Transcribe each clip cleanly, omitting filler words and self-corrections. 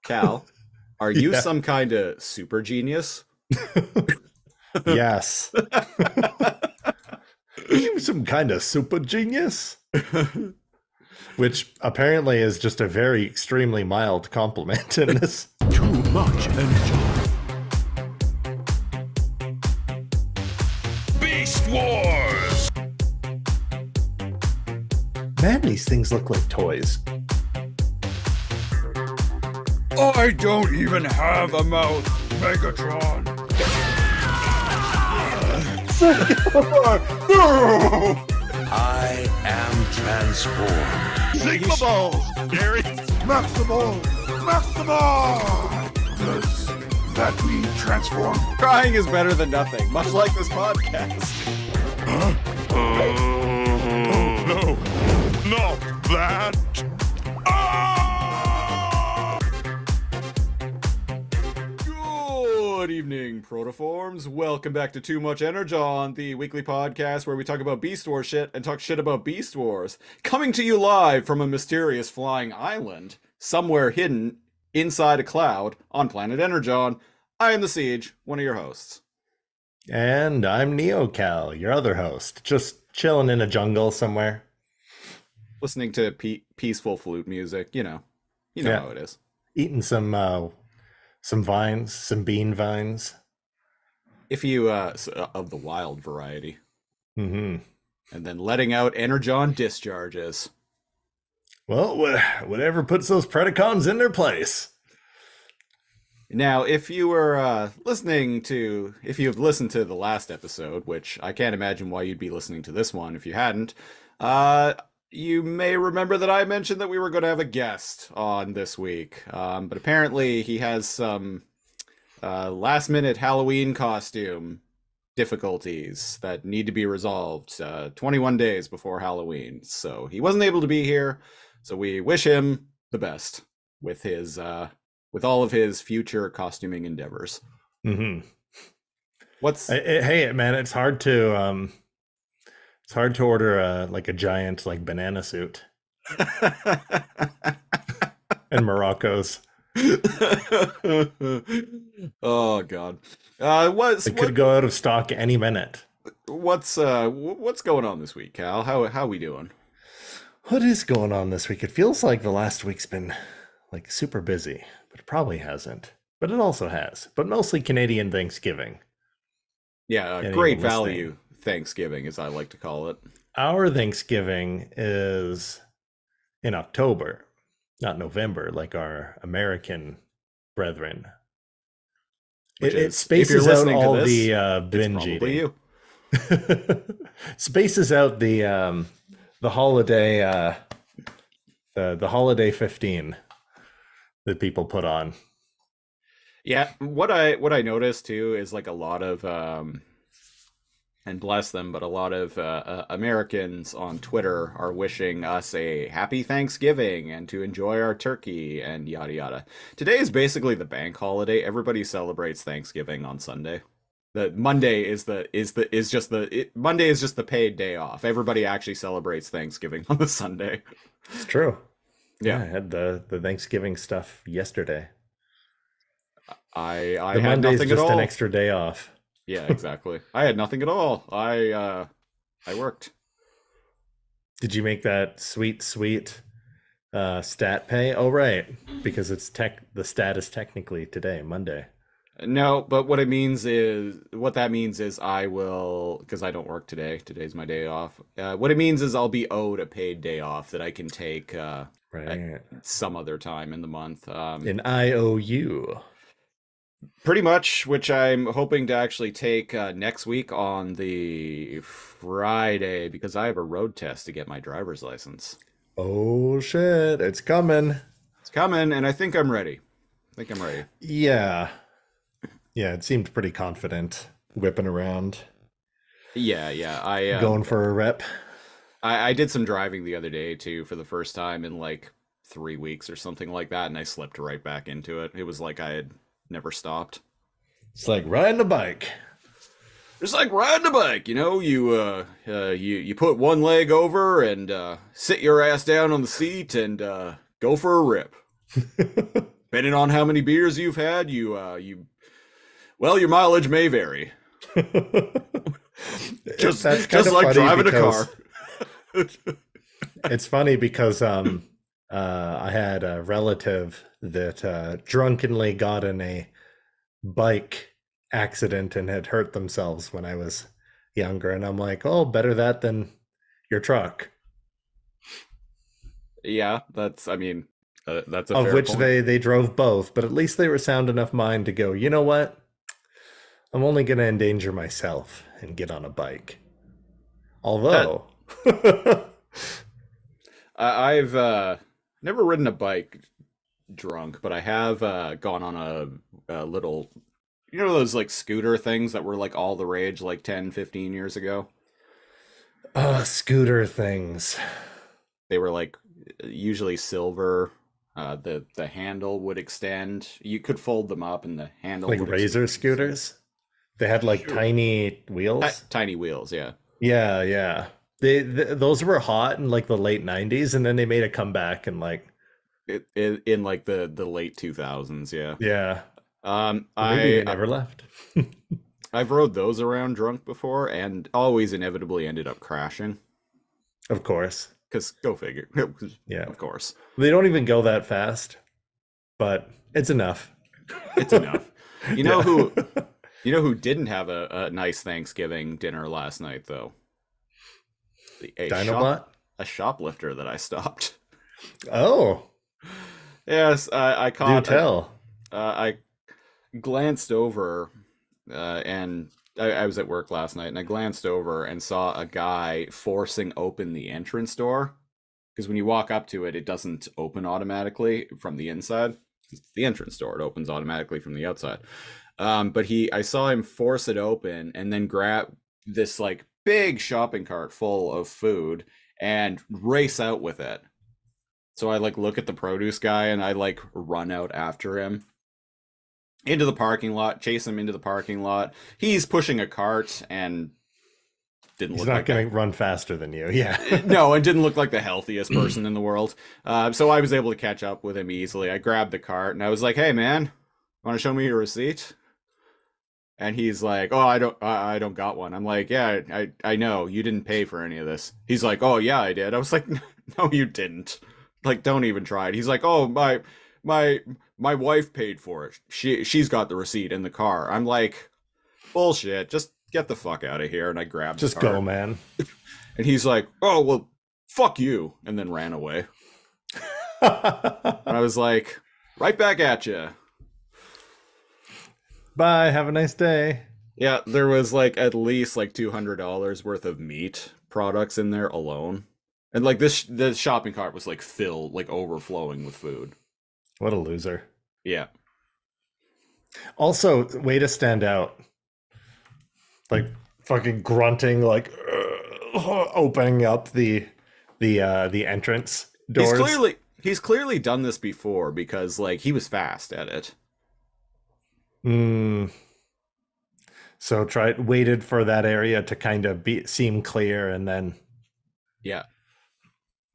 Cal, are you Yeah. some kind of super genius? Yes. Are you some kind of super genius? Which apparently is just a very extremely mild compliment in this. Too much energy. Beast Wars! Man, these things look like toys. I don't even have a mouth, Megatron. I am transformed. Sigma balls, Gary. Maximal! Maximal! Does that mean transform? Trying is better than nothing, much like this podcast. Oh no, not that. Good evening, Protoforms. Welcome back to Too Much Energon, the weekly podcast where we talk about Beast Wars shit and talk shit about Beast Wars. Coming to you live from a mysterious flying island, somewhere hidden inside a cloud on planet Energon. I am the Siege, one of your hosts. And I'm NeoCal, your other host, just chilling in a jungle somewhere. Listening to peaceful flute music, you know Yeah. how it is. Eating some vines, some bean vines. If you, of the wild variety. Mm-hmm. And then letting out Energon discharges. Well, whatever puts those Predacons in their place. Now, if you were if you've listened to the last episode, which I can't imagine why you'd be listening to this one if you hadn't, you may remember that I mentioned that we were going to have a guest on this week. But apparently he has some last-minute Halloween costume difficulties that need to be resolved 21 days before Halloween. So he wasn't able to be here. So we wish him the best with his with all of his future costuming endeavors. Mm-hmm. Hey man, it's hard to order a giant banana suit and Morocco's. Oh God! It could go out of stock any minute. What's going on this week, Cal? How we doing? What is going on this week? It feels like the last week's been super busy, but it probably hasn't. But it also has. But mostly Canadian Thanksgiving. Yeah, great value Thanksgiving, as I like to call it. Our Thanksgiving is in October, not November, like our American brethren. It spaces out all the binge eating. You. Spaces out the holiday the holiday 15 that people put on. Yeah, what I noticed too is a lot of and bless them, but a lot of Americans on Twitter are wishing us a happy Thanksgiving and to enjoy our turkey and yada yada. Today is basically the bank holiday. Everybody celebrates Thanksgiving on Sunday. The Monday is just the paid day off. Everybody actually celebrates Thanksgiving on the Sunday. It's true. Yeah, I had the Thanksgiving stuff yesterday. I the had Monday's nothing just at all. an extra day off. Yeah, exactly. I had nothing at all. I worked. Did you make that sweet stat pay? Oh, right, because the stat is technically today, Monday. No, but what that means is I will, because I don't work today. Today's my day off. What it means is I'll be owed a paid day off that I can take Right. at some other time in the month. An IOU. Pretty much, which I'm hoping to actually take next week on the Friday, because I have a road test to get my driver's license. Oh shit, it's coming. It's coming, and I think I'm ready. Yeah, it seemed pretty confident whipping around. Yeah. I going for a rep. I did some driving the other day too for the first time in 3 weeks or something like that, and I slipped right back into it. It was like I had never stopped. It's like riding a bike. It's like riding a bike, you put one leg over and sit your ass down on the seat and go for a rip. depending on how many beers you've had, well, your mileage may vary. Just That's kind just of like funny driving a because car. it's funny because I had a relative that drunkenly got in a bike accident and had hurt themselves when I was younger, and I'm like, oh, better that than your truck. Yeah, I mean, that's a Of fair which point. they drove both, but at least they were sound enough mind to go, you know what? I'm only going to endanger myself and get on a bike. That Although, I've never ridden a bike drunk, but I have gone on a little, those like scooter things that were like all the rage like 10, 15 years ago. scooter things. They were like usually silver. The handle would extend. You could fold them up, and the handle Like would razor extend. scooters. They had like Sure. tiny wheels. Tiny wheels, yeah. Yeah, yeah. Those were hot in like the late 90s, and then they made a comeback and like, In like the late 2000s, yeah. yeah. Um, Or maybe they I never left. I've rode those around drunk before, and always inevitably ended up crashing. Of course. Because go figure. Yeah. Of course, They don't even go that fast, but it's enough. it's enough. You know Yeah. who? You know who didn't have a nice Thanksgiving dinner last night though? Dinobot? A shoplifter that I stopped. Oh, Yes, I do caught. tell. I glanced over, and I was at work last night, and I glanced over and saw a guy forcing open the entrance door. Because when you walk up to it, it doesn't open automatically from the inside. It's the entrance door; it opens automatically from the outside. But I saw him force it open and then grab this like big shopping cart full of food and race out with it. So I like look at the produce guy and I like run out after him into the parking lot, chase him into the parking lot. He's pushing a cart and didn't He's look not like going to run faster than you. Yeah. no, and didn't look like the healthiest person in the world. So I was able to catch up with him easily. I grabbed the cart and I was like, "Hey, man, want to show me your receipt?" And he's like, "Oh, I don't got one." I'm like, "Yeah, I know you didn't pay for any of this." He's like, "Oh yeah, I did." I was like, "No, you didn't. Like, don't even try it." He's like, "Oh, my my wife paid for it. She's got the receipt in the car." I'm like, "Bullshit. Just get the fuck out of here." And I grabbed the Just go, cart. man. And he's like, "Oh, well, fuck you." And then ran away. And I was like, "Right back at you." Bye. Have a nice day. Yeah, there was like at least like $200 worth of meat products in there alone. And like the shopping cart was like filled, like overflowing with food. What a loser. Yeah. Also, way to stand out. Like fucking grunting, like opening up the entrance doors. He's clearly done this before because like he was fast at it. Mm. So waited for that area to kind of seem clear, and then Yeah.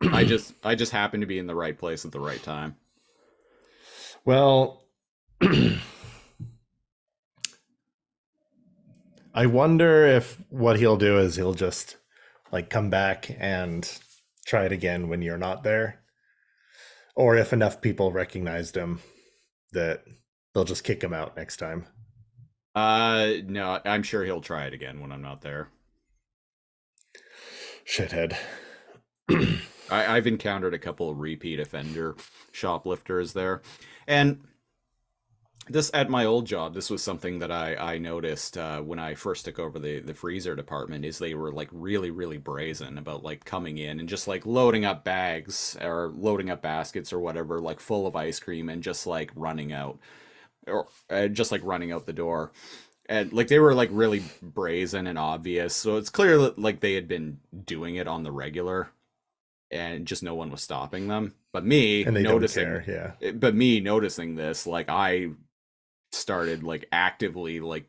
I just happened to be in the right place at the right time. well, I wonder if what he'll do is he'll just like come back and try it again when you're not there, or if enough people recognized him that they'll just kick him out next time. No, I'm sure he'll try it again when I'm not there. Shithead. I've encountered a couple of repeat offender shoplifters there. And this at my old job, this was something that I noticed when I first took over the freezer department, is they were like really, really brazen about like coming in and just like loading up bags or loading up baskets or whatever, like full of ice cream, and just like running out, or just like running out the door. And like they were like really brazen and obvious. So it's clear that like they had been doing it on the regular and just no one was stopping them. But me And they noticing, don't care, yeah. but me noticing this, like I started like actively like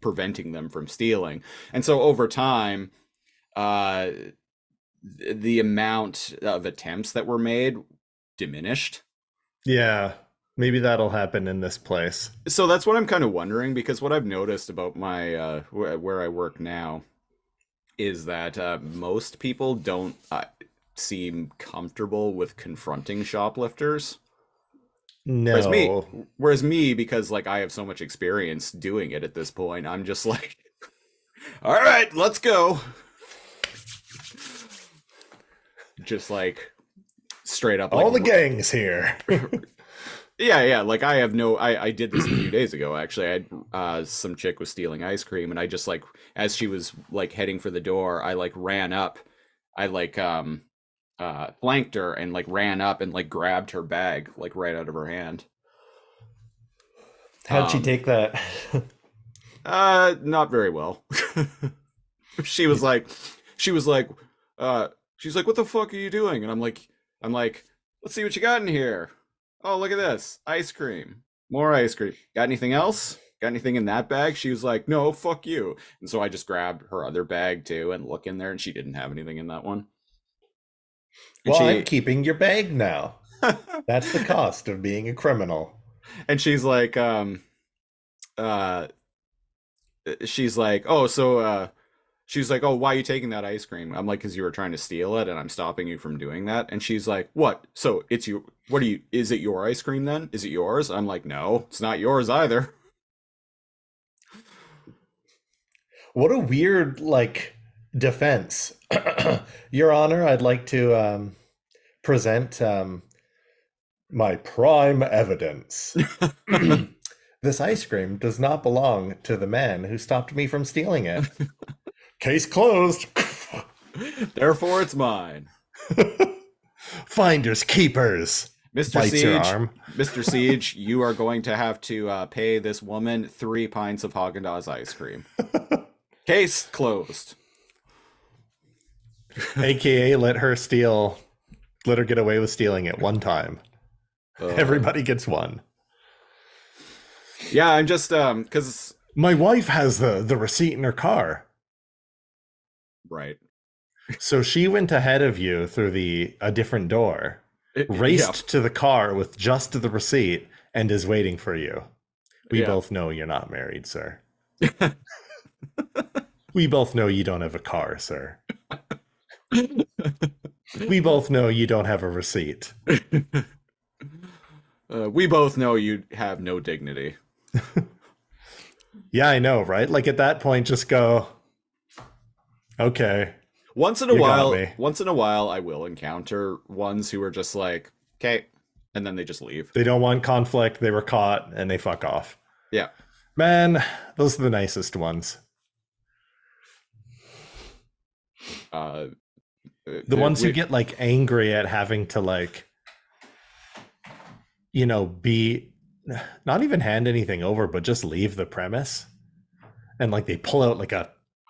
preventing them from stealing. And so over time, uh, the amount of attempts that were made diminished. Yeah. Maybe that'll happen in this place. So that's what I'm kind of wondering, because what I've noticed about my where I work now is that most people don't seem comfortable with confronting shoplifters. Whereas me, No. whereas me, because like I have so much experience doing it at this point, I'm just like, all right, let's go. Just like straight up, like All the gangs here. yeah. Like I did this a few days ago. Actually, I had some chick was stealing ice cream, and I just like as she was like heading for the door, I like ran up. I like flanked her and like ran up and like grabbed her bag like right out of her hand. How'd she take that? Not very well. She was like, she was like, she's like, what the fuck are you doing? And I'm like, let's see what you got in here. Oh, look at this. Ice cream. More ice cream. Got anything else? Got anything in that bag? She was like, no, fuck you. And so I just grabbed her other bag too and look in there, and she didn't have anything in that one. And Well, I'm keeping your bag now. That's the cost of being a criminal. and she's like, she's like, oh, so she's like, oh, why are you taking that ice cream? I'm like, because you were trying to steal it and I'm stopping you from doing that. And she's like, what? So it's you, what are you, is it your ice cream then? Is it yours? I'm like, no, it's not yours either. What a weird, like, defense. Your Honor, I'd like to present my prime evidence. This ice cream does not belong to the man who stopped me from stealing it. Case closed. Therefore, it's mine. Finders keepers. Mr. Bites your Siege, arm. Mr. Siege, you are going to have to pay this woman 3 pints of Haagen-Dazs ice cream. Case closed. AKA let her get away with stealing it one time. Everybody gets one. Yeah, I'm just because My wife has the receipt in her car. right. So she went ahead of you through a different door, raced to the car with just the receipt, and is waiting for you. We Yeah. both know you're not married, sir. We both know you don't have a car, sir. We both know you don't have a receipt. We both know you have no dignity. Yeah, I know, right? Like at that point, just go, okay. Once in a You got while, me. I will encounter ones who are just like, okay, and then they just leave. They don't want conflict. They were caught and they fuck off. Yeah. Man, those are the nicest ones. The ones who get like angry at having to like, you know, be not even hand anything over, but just leave the premise. And like they pull out like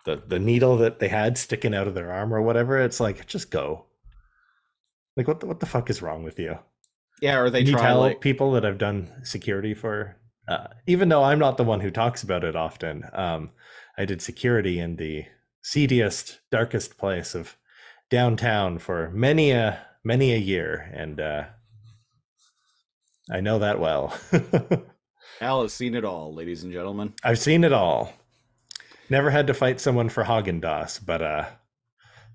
the needle that they had sticking out of their arm or whatever. It's like, just go. Like what the fuck is wrong with you? Yeah, or they Can you try tell like people that I've done security for, even though I'm not the one who talks about it often, I did security in the seediest, darkest place of downtown for many a year, and I know that well. Al has seen it all, ladies and gentlemen. I've seen it all. Never had to fight someone for Haagen-Dazs, but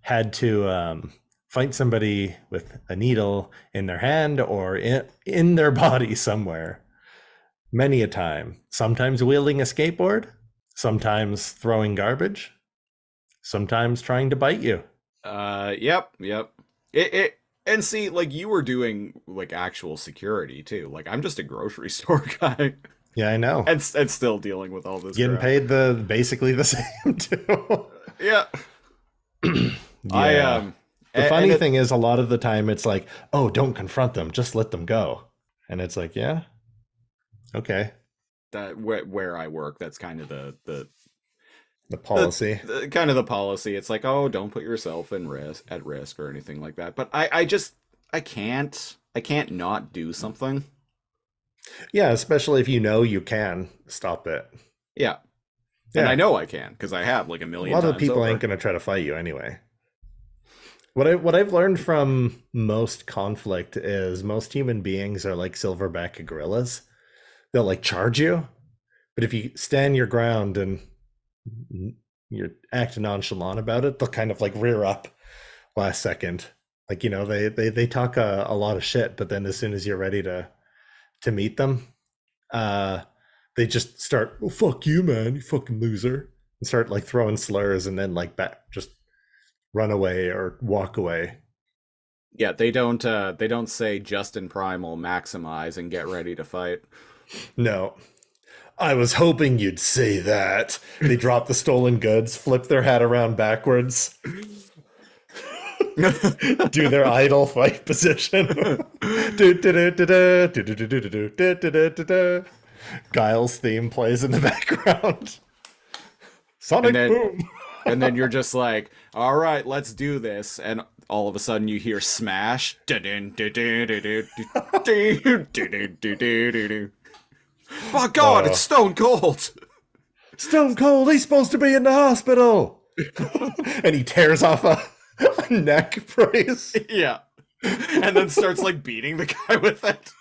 had to fight somebody with a needle in their hand or in their body somewhere. Many a time. Sometimes wielding a skateboard, sometimes throwing garbage, sometimes trying to bite you. Yep. It and see, like you were doing like actual security too. Like I'm just a grocery store guy. Yeah, I know. And still dealing with all this Getting crap. paid basically the same too. Yeah. Yeah. The funny thing is, a lot of the time it's like, oh, don't confront them, just let them go. And it's like, yeah, okay. That where I work, that's kind of the policy. kind of the policy. It's like, oh, don't put yourself at risk or anything like that. But I can't not do something. Yeah, especially if you know you can stop it. Yeah. And I know I can because I have like a million A lot of times people over. ain't going to try to fight you anyway. What I've learned from most conflict is most human beings are like silverback gorillas. They'll like charge you, but if you stand your ground and you act nonchalant about it, they'll kind of like rear up last second. Like, they talk a lot of shit, but then as soon as you're ready to meet them, uh, they just start, "Oh, fuck you, man, you fucking loser," and start like throwing slurs, and then like just run away or walk away. Yeah, they don't say Justin Primal maximize and get ready to fight. No, I was hoping you'd say that. They drop the stolen goods, flip their hat around backwards, do their idle fight position. Guile's theme plays in the background. Sonic Boom. And then you're just like, all right, let's do this. And all of a sudden you hear smash. My God, it's Stone Cold. Stone Cold, he's supposed to be in the hospital. And he tears off a neck brace. Yeah. And then starts like beating the guy with it.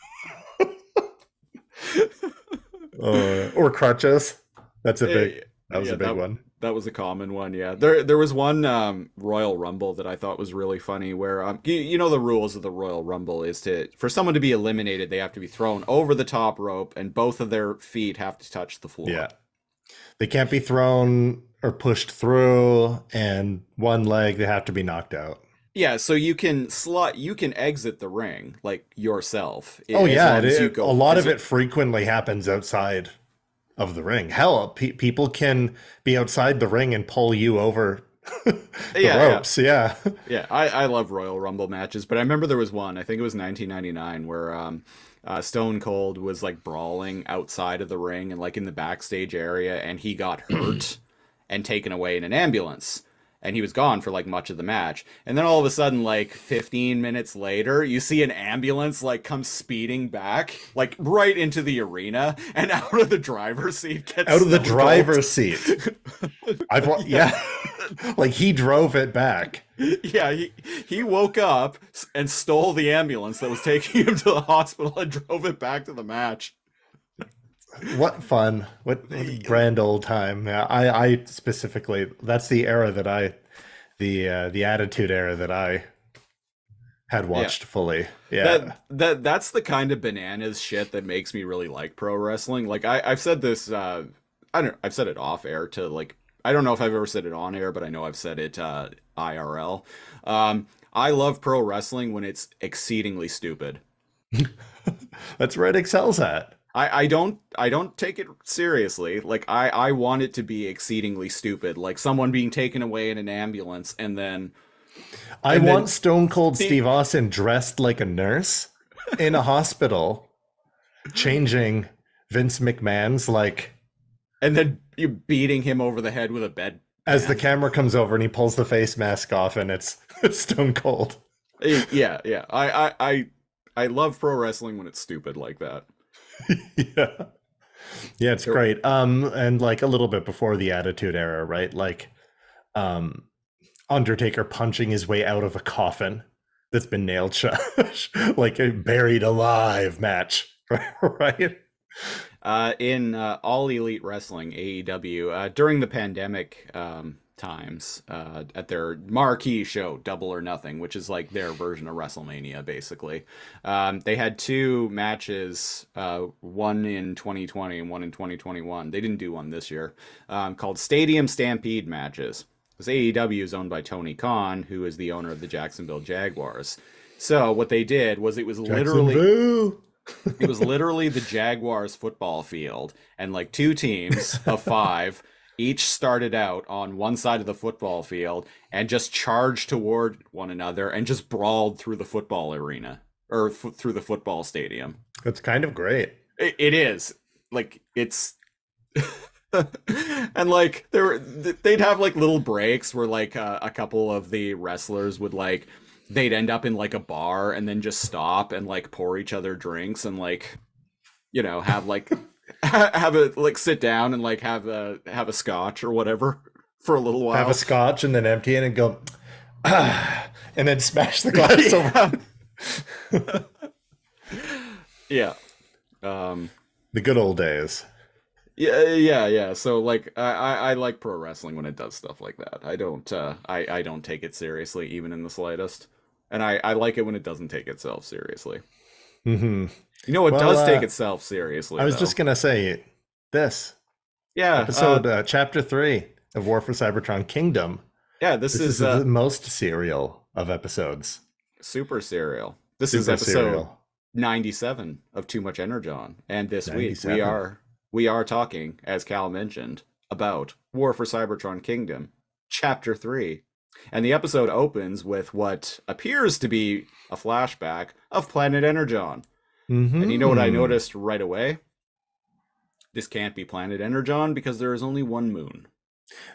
Or crutches. That was a big one. That was a common one, yeah. There was one Royal Rumble that I thought was really funny where you know the rules of the Royal Rumble is for someone to be eliminated, they have to be thrown over the top rope and both of their feet have to touch the floor. Yeah. They can't be thrown or pushed through, and one leg they have to be knocked out. Yeah, so you can exit the ring like yourself. Oh yeah, a lot of it frequently happens outside of the ring. Hell, people can be outside the ring and pull you over the ropes. Yeah. Yeah, I love Royal Rumble matches, but I remember there was one, I think it was 1999, where Stone Cold was like brawling outside of the ring and like in the backstage area, and he got hurt and taken away in an ambulance. And he was gone for like much of the match. And then all of a sudden, like 15 minutes later, you see an ambulance like come speeding back, like right into the arena, and out of the driver's seat gets out of the driver's seat. Yeah, like he drove it back. Yeah, he woke up and stole the ambulance that was taking him to the hospital and drove it back to the match. What fun. What grand old time. Yeah, I specifically, that's the era that the Attitude Era that I had watched fully. Yeah. That's the kind of bananas shit that makes me really like pro wrestling. Like I've said this I've said it off air to like, I don't know if I've ever said it on air, but I know I've said it IRL. I love pro wrestling when it's exceedingly stupid. That's where it excels at. I don't take it seriously. Like I want it to be exceedingly stupid, like someone being taken away in an ambulance and then I want Stone Cold Steve Austin dressed like a nurse in a hospital changing Vince McMahon's like, and then you beating him over the head with a bed as the camera comes over and he pulls the face mask off and it's Stone Cold. Yeah. I love pro wrestling when it's stupid like that. Yeah, it's great. And like a little bit before the Attitude Era, right? Like Undertaker punching his way out of a coffin that's been nailed shut, like a buried alive match, right? In All Elite Wrestling, AEW, during the pandemic times, at their marquee show, Double or Nothing, which is like their version of WrestleMania, basically. They had two matches, one in 2020 and one in 2021. They didn't do one this year, called Stadium Stampede matches. Because AEW is owned by Tony Khan, who is the owner of the Jacksonville Jaguars. So what they did was it was literally the Jaguars football field, and like two teams of 5 each started out on one side of the football field and just charged toward one another and just brawled through the football arena or through the football stadium. That's kind of great. It is. Like it's and like they'd have like little breaks where like a couple of the wrestlers would like, they'd end up in like a bar and then just stop and like pour each other drinks and like, you know, have like have a like sit down and like have a scotch or whatever for a little while. Have a scotch and then empty it and go, and then smash the glass over. Yeah. Um, The good old days. yeah. So like, I like pro wrestling when it does stuff like that. I don't take it seriously, even in the slightest. And I like it when it doesn't take itself seriously. Mm-hmm. You know, it Well, does take itself seriously, I was though. just gonna say this Yeah. episode, chapter 3 of War for Cybertron Kingdom. Yeah, This is the most serial of episodes. super serial. This Super is episode serial. 97 of Too Much Energon. And this week 97. we are talking, as Cal mentioned, about War for Cybertron Kingdom, chapter 3. And the episode opens with what appears to be a flashback of Planet Energon. Mm-hmm. And you know what I noticed right away? This can't be Planet Energon because there is only one moon.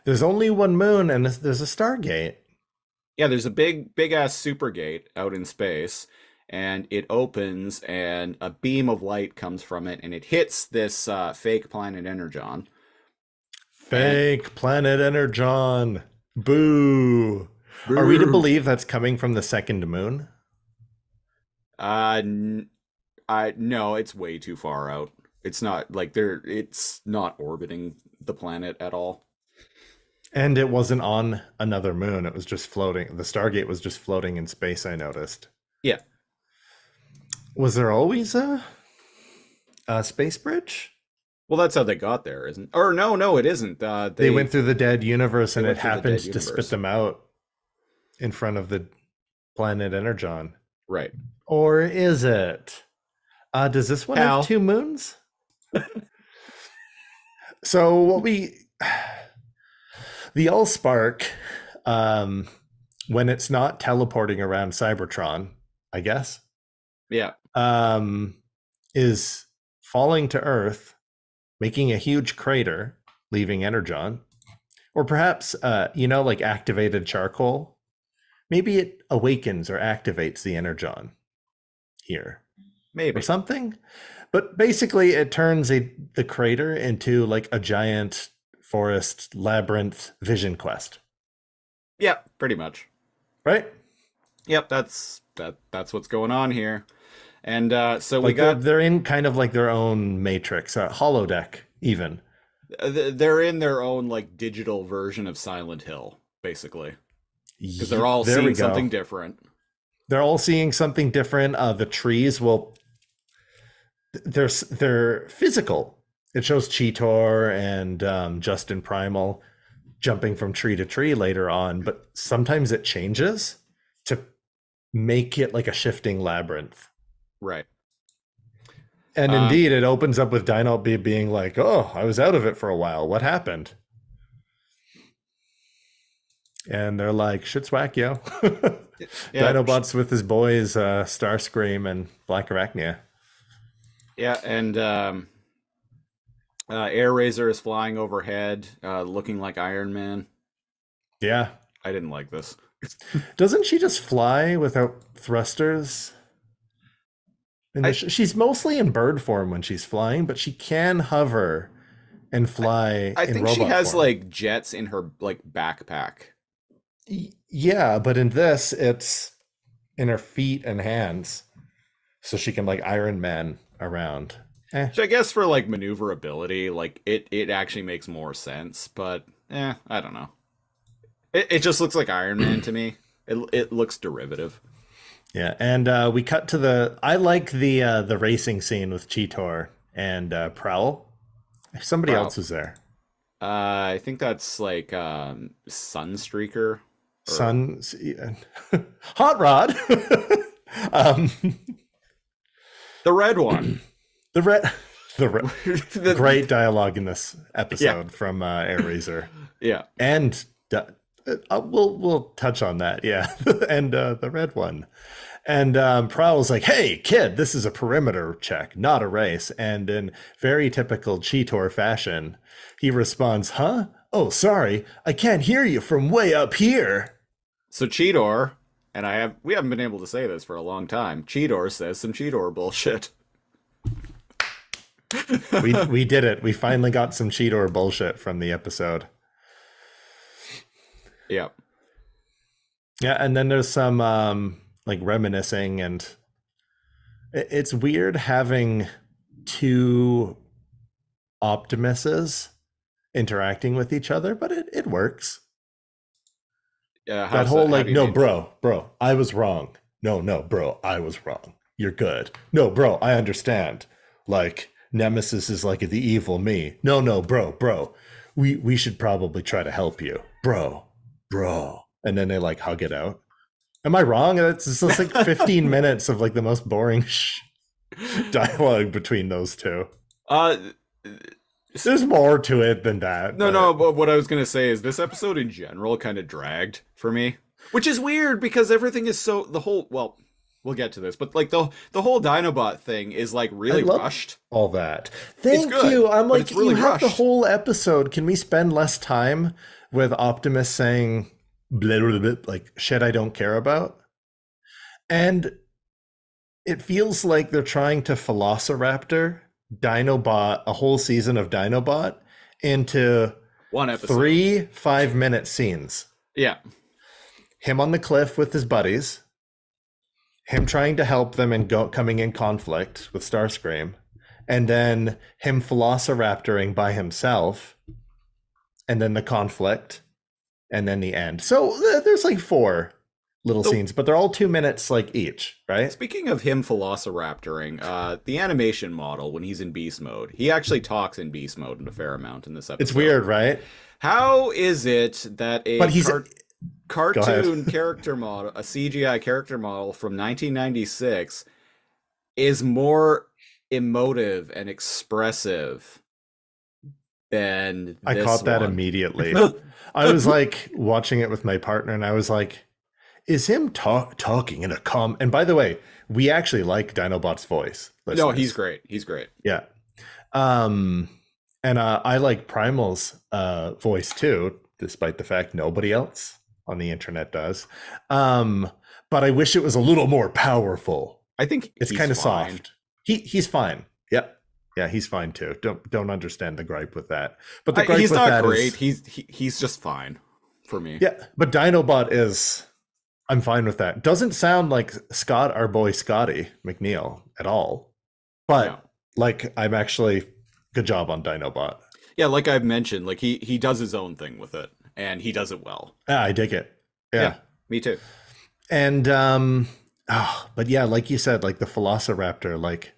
There's only one moon, and there's a Stargate. Yeah, there's a big ass supergate out in space, and it opens, and a beam of light comes from it, and it hits this fake Planet Energon. Fake Planet Energon. Boo. Are we to believe that's coming from the second moon? No, it's way too far out. It's not like it's not orbiting the planet at all. And it wasn't on another moon. It was just floating. The Stargate was just floating in space, I noticed. Yeah. Was there always a space bridge? Well, that's how they got there, isn't? Or no, it isn't. They went through the dead universe, and They it went through the happened dead to spit universe. them out in front of the planet Energon. Right. Or is it? Does this one Cal. have 2 moons? So what the Allspark, when it's not teleporting around Cybertron, I guess, Yeah. is falling to Earth, making a huge crater, leaving Energon, or perhaps like activated charcoal. Maybe it awakens or activates the Energon here. Maybe. Or something. But basically it turns the crater into like a giant forest labyrinth vision quest. Yeah, pretty much. Right? Yep, that's what's going on here. And so Like we got they're in kind of like their own matrix, holodeck even. they're in their own like digital version of Silent Hill, basically. Because they're all There we seeing go. something different. They're all seeing something different. The trees, well, they're physical. It shows Cheetor and Justin Primal jumping from tree to tree later on, but sometimes it changes to make it like a shifting labyrinth. Right. And indeed, it opens up with Dinobot being like, "Oh, I was out of it for a while. What happened?" And they're like, "Shit's whack, yo." Yeah. Dinobot's with his boys, Starscream and Black Arachnia. Yeah, and Air Razor is flying overhead, looking like Iron Man. Yeah. I didn't like this. Doesn't she just fly without thrusters? And she's mostly in bird form when she's flying, but she can hover and fly. I in think she robot has form. like jets in her like backpack. Yeah, but in this, it's in her feet and hands, so she can like Iron Man around. Which I guess for like maneuverability, like it actually makes more sense, but I don't know. It just looks like Iron Man to me. It looks derivative. Yeah, and we cut to I like the racing scene with Cheetor and Prowl. Somebody Prowl. else was there. I think that's like Sunstreaker. Sun, Hot Rod. The red one. The great dialogue in this episode from Air Razor. Yeah. And we'll touch on that, yeah. And the red one. And Prowl's like, "Hey, kid, this is a perimeter check, not a race." And in very typical Cheetor fashion, he responds, "Huh? Oh, sorry, I can't hear you from way up here." So Cheetor, and we haven't been able to say this for a long time. Cheetor says some Cheetor bullshit. We did it. We finally got some Cheetor bullshit from the episode. Yeah. Yeah, and then there's some like reminiscing, and it's weird having two Optimuses interacting with each other, but it works. That How's whole that? How like, do you no, mean? bro, I was wrong. No, bro, I was wrong. You're good. No, bro, I understand. Like Nemesis is like the evil me. No, bro. We should probably try to help you, bro. And then they like hug it out. Am I wrong? It's just like 15 minutes of like the most boring dialogue between those two. Uh, There's more to it than that. no. But what I was gonna say is this episode in general kind of dragged for me, which is weird because everything is so the whole. Well, we'll get to this, but like the whole Dinobot thing is like really I love rushed. all that. Thank good, you. I'm but like, it's really you have the rushed. whole episode. Can we spend less time with Optimus saying blah, blah, blah, like shit I don't care about? And it feels like they're trying to Velociraptor Dinobot, a whole season of Dinobot, into One episode. 3 5-minute scenes. Yeah. Him on the cliff with his buddies, him trying to help them and coming in conflict with Starscream, and then him velociraptoring by himself, and then the conflict, and then the end. So there's like 4 little scenes, but they're all 2 minutes like each, right? Speaking of him velociraptoring, the animation model when he's in beast mode, he actually talks in beast mode a fair amount in this episode. It's weird, right? How is it that a But he's cartoon character model, a CGI character model from 1996, is more emotive and expressive than I this caught that one? immediately. I was like watching it with my partner, and I was like, is him talking in a calm? And by the way, we actually like Dinobot's voice. No, listeners. he's great. He's great. Yeah. And I like Primal's voice too, despite the fact nobody else on the internet does. But I wish it was a little more powerful. I think It's kind of soft. He's fine. Yep. Yeah, he's fine too. Don't understand the gripe with that. But the gripe he's with not that great. is, He's just fine for me. yeah, but Dinobot is, I'm fine with that. Doesn't sound like Scott, our boy Scotty McNeil at all. But No. like, I'm actually, good job on Dinobot. Yeah, like I've mentioned, like he does his own thing with it, and he does it well. Yeah, I dig it. Yeah. Me too. And but yeah, like you said, like the Velociraptor, like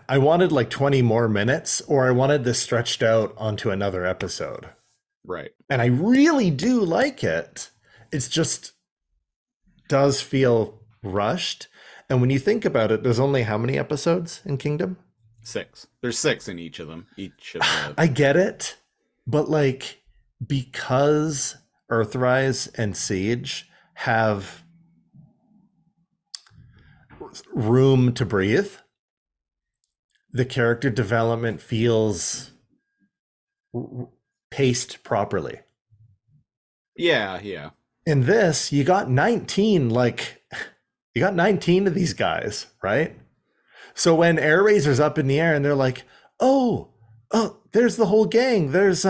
I wanted like 20 more minutes, or I wanted this stretched out onto another episode. Right. And I really do like it. It's just does feel rushed. And when you think about it, there's only how many episodes in Kingdom? 6. There's 6 in each of them. Each of the I get it, but like, because Earthrise and Siege have room to breathe, the character development feels paced properly. Yeah. In this, you got 19, like, you got 19 of these guys, right? So when Air Razor's up in the air and they're like, oh, there's the whole gang. There's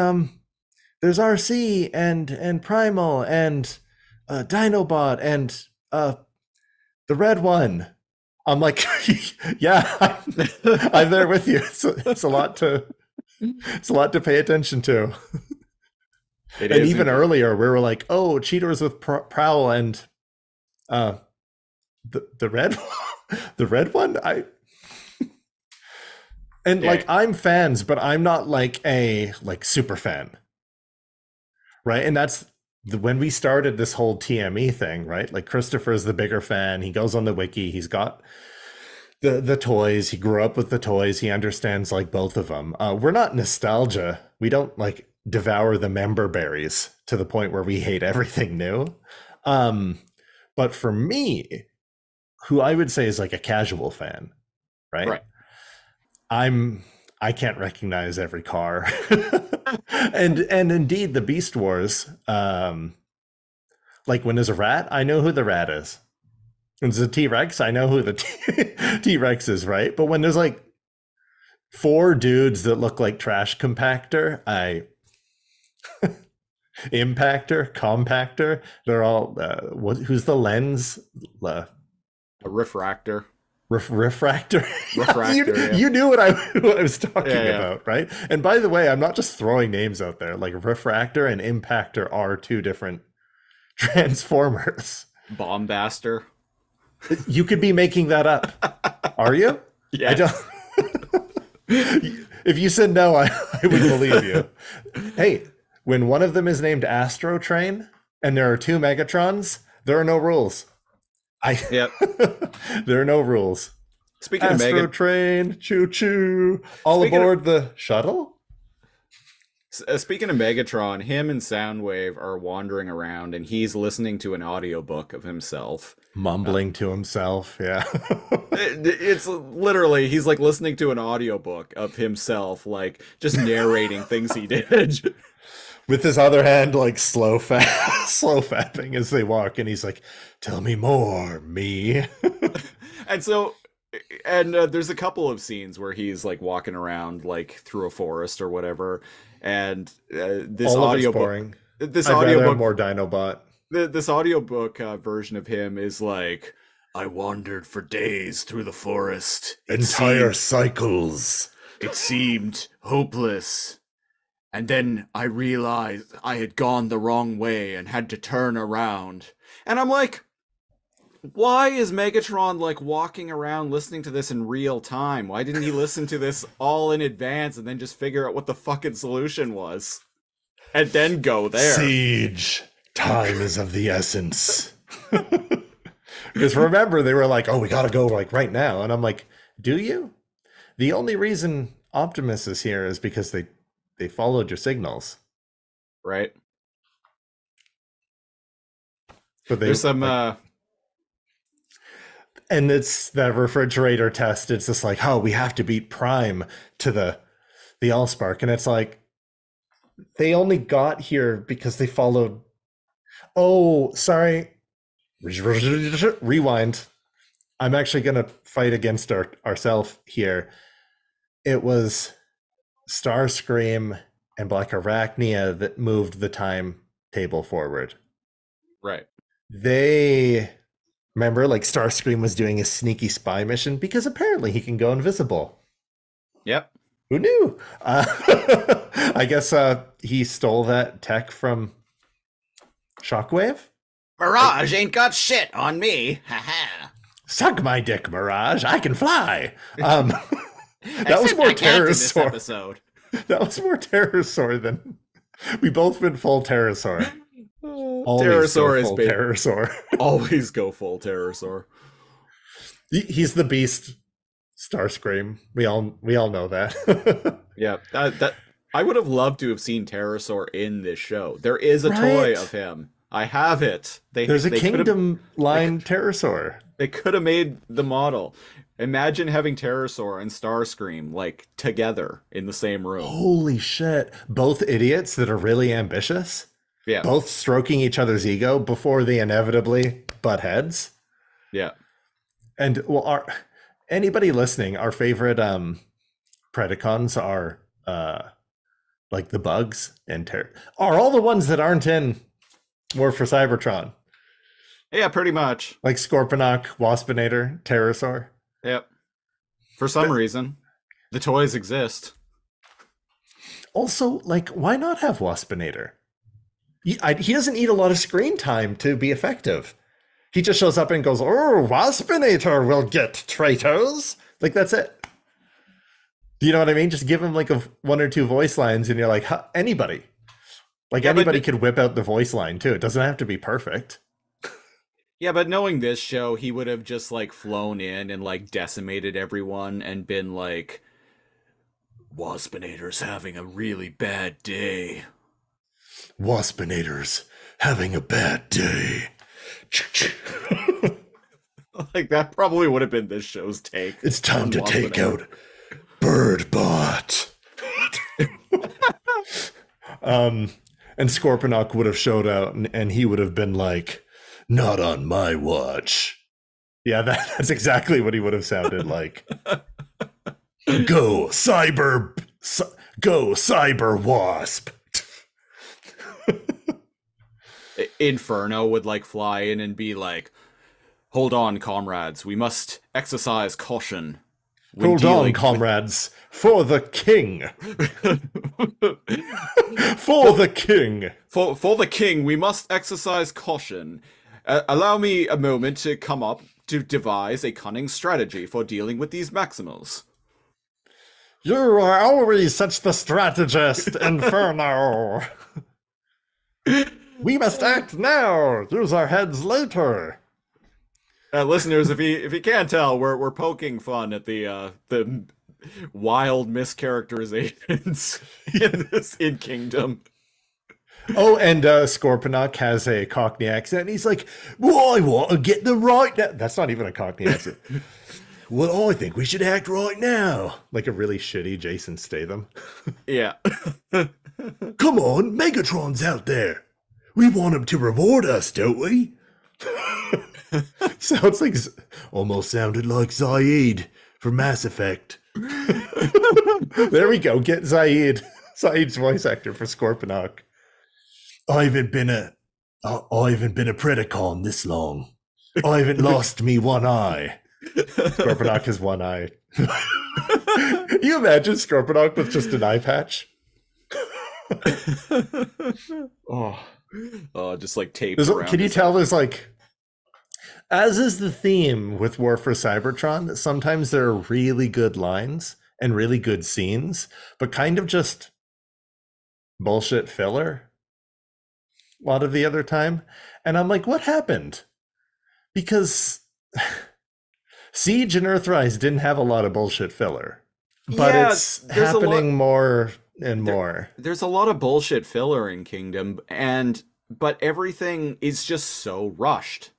RC and Primal and Dinobot and the red one. I'm like, yeah, I'm there with you. It's a lot to pay attention to. It And is even indeed. earlier, we were like, oh, Cheaters with Prowl and the red the red one. Like, I'm fans, but I'm not like a super fan, right? And that's when we started this whole TME thing, right? Like, Christopher's the bigger fan. He goes on the wiki. He's got the toys. He grew up with the toys. He understands like both of them. We're not nostalgia. We don't like devour the member berries to the point where we hate everything new. But for me, who I would say is like a casual fan, right? I can't recognize every car. and indeed the Beast Wars, like when there's a rat, I know who the rat is. When there's a T-Rex, I know who the T-Rex is, right? But when there's like 4 dudes that look like trash compactor, Impactor, compactor. They're all. Who's the lens? A refractor. Refractor. Refractor. Yeah. You knew what I was talking Yeah. about, right? And by the way, I'm not just throwing names out there. Like refractor and impactor are two different transformers. Bombaster. You could be making that up. Are you? Yeah. I don't. If you said no, I would believe you. Hey, when one of them is named Astro Train and there are two Megatrons, there are no rules. Yep. There are no rules. Speaking Astro of Mega, Train, choo choo, all aboard the shuttle. speaking of Megatron, him and Soundwave are wandering around, and he's listening to an audiobook of himself, Mumbling to himself. Yeah. It's literally he's like listening to an audiobook of himself, like just narrating things he did. With his other hand, like slow fapping as they walk, and he's like, "Tell me more, me." And so, there's a couple of scenes where he's like walking around like through a forest or whatever, and this All of it's audiobook, boring. this I'd rather have audiobook, more Dinobot. this audiobook version of him is like, I wandered for days through the forest. Entire cycles. It seemed hopeless. And then I realized I had gone the wrong way and had to turn around. And I'm like, why is Megatron like walking around listening to this in real time? Why didn't he listen to this all in advance and then just figure out what the fucking solution was? And then go there. Siege. Time is of the essence. Because remember, they were like, "Oh, we gotta go like right now," and I'm like, "Do you?" The only reason Optimus is here is because they followed your signals, Right? but There's some and it's the refrigerator test. It's just like, "Oh, we have to beat Prime to the Allspark," and it's like they only got here because they followed. Oh, sorry. Rewind. I'm actually going to fight against ourselves here. It was Starscream and Black Arachnia that moved the timetable forward. right. They remember, like, Starscream was doing a sneaky spy mission because apparently he can go invisible. Yep. Who knew? I guess he stole that tech from Shockwave. Mirage ain't got shit on me. Ha Suck my dick, Mirage. I can fly. That was Except more I can't in this Pterosaur. episode. That was more Pterosaur than we both been full Pterosaur. Always Pterosaur go is full big. Pterosaur. Always go full Pterosaur. He's the beast. Starscream. We all know that. Yeah, that I would have loved to have seen Pterosaur in this show. There is a Right. toy of him. I have it. There's a they could've- Kingdom line Pterosaur. They could have made the model. Imagine having Pterosaur and Starscream like together in the same room. Holy shit. Both idiots that are really ambitious. Yeah, Both stroking each other's ego before they inevitably butt heads. yeah. And well, anybody listening, our favorite Predacons are like the bugs and are all the ones that aren't in War for Cybertron. Yeah, pretty much. Like Scorponok, Waspinator, Pterosaur. Yep. For some reason, the toys exist. Also, like, why not have Waspinator? He doesn't need a lot of screen time to be effective. He just shows up and goes, "Oh, Waspinator will get traitors." Like, that's it. Do you know what I mean? Just give him like one or two voice lines and you're like, huh, anybody. Like, Yeah, but anybody could whip out the voice line too. It doesn't have to be perfect. Yeah, but knowing this show, he would have just like flown in and like decimated everyone and been like, Waspinator's having a really bad day. Waspinator's having a bad day. Like that probably would have been this show's take. It's time on to take Waspinator. out Birdbot. And Scorponok would have showed out and he would have been like, "Not on my watch." Yeah, that's exactly what he would have sounded like. Go Cyber Wasp. Inferno would like fly in and be like, "Hold on, comrades. We must exercise caution when Hold on, dealing comrades, for the king. For the king. for the king. We must exercise caution. Allow me a moment to come up to devise a cunning strategy for dealing with these Maximals." You are always such the strategist, Inferno. We must act now. Use our heads later. Listeners, if you can't tell, we're poking fun at the wild mischaracterizations in Kingdom. Oh, and Scorponok has a Cockney accent. He's like, "Well, I want to get them right now." That's not even a Cockney accent. "Well, I think we should act right now." Like a really shitty Jason Statham. Yeah. "Come on, Megatron's out there. We want him to reward us, don't we?" Sounds like, almost sounded like Zaid from Mass Effect. There we go. Get Zaid's voice actor for Scorponok. I haven't been a Predacon this long. I haven't lost me one eye. Scorponok has one eye. You imagine Scorponok with just an eye patch? Oh, just like taped around. Can you tell there's like, as is the theme with War for Cybertron, sometimes there are really good lines and really good scenes, but kind of just bullshit filler a lot of the other time. And I'm like, what happened? Because Siege and Earthrise didn't have a lot of bullshit filler, but Yeah, it's there's a happening more and more. There's a lot of bullshit filler in Kingdom, but everything is just so rushed.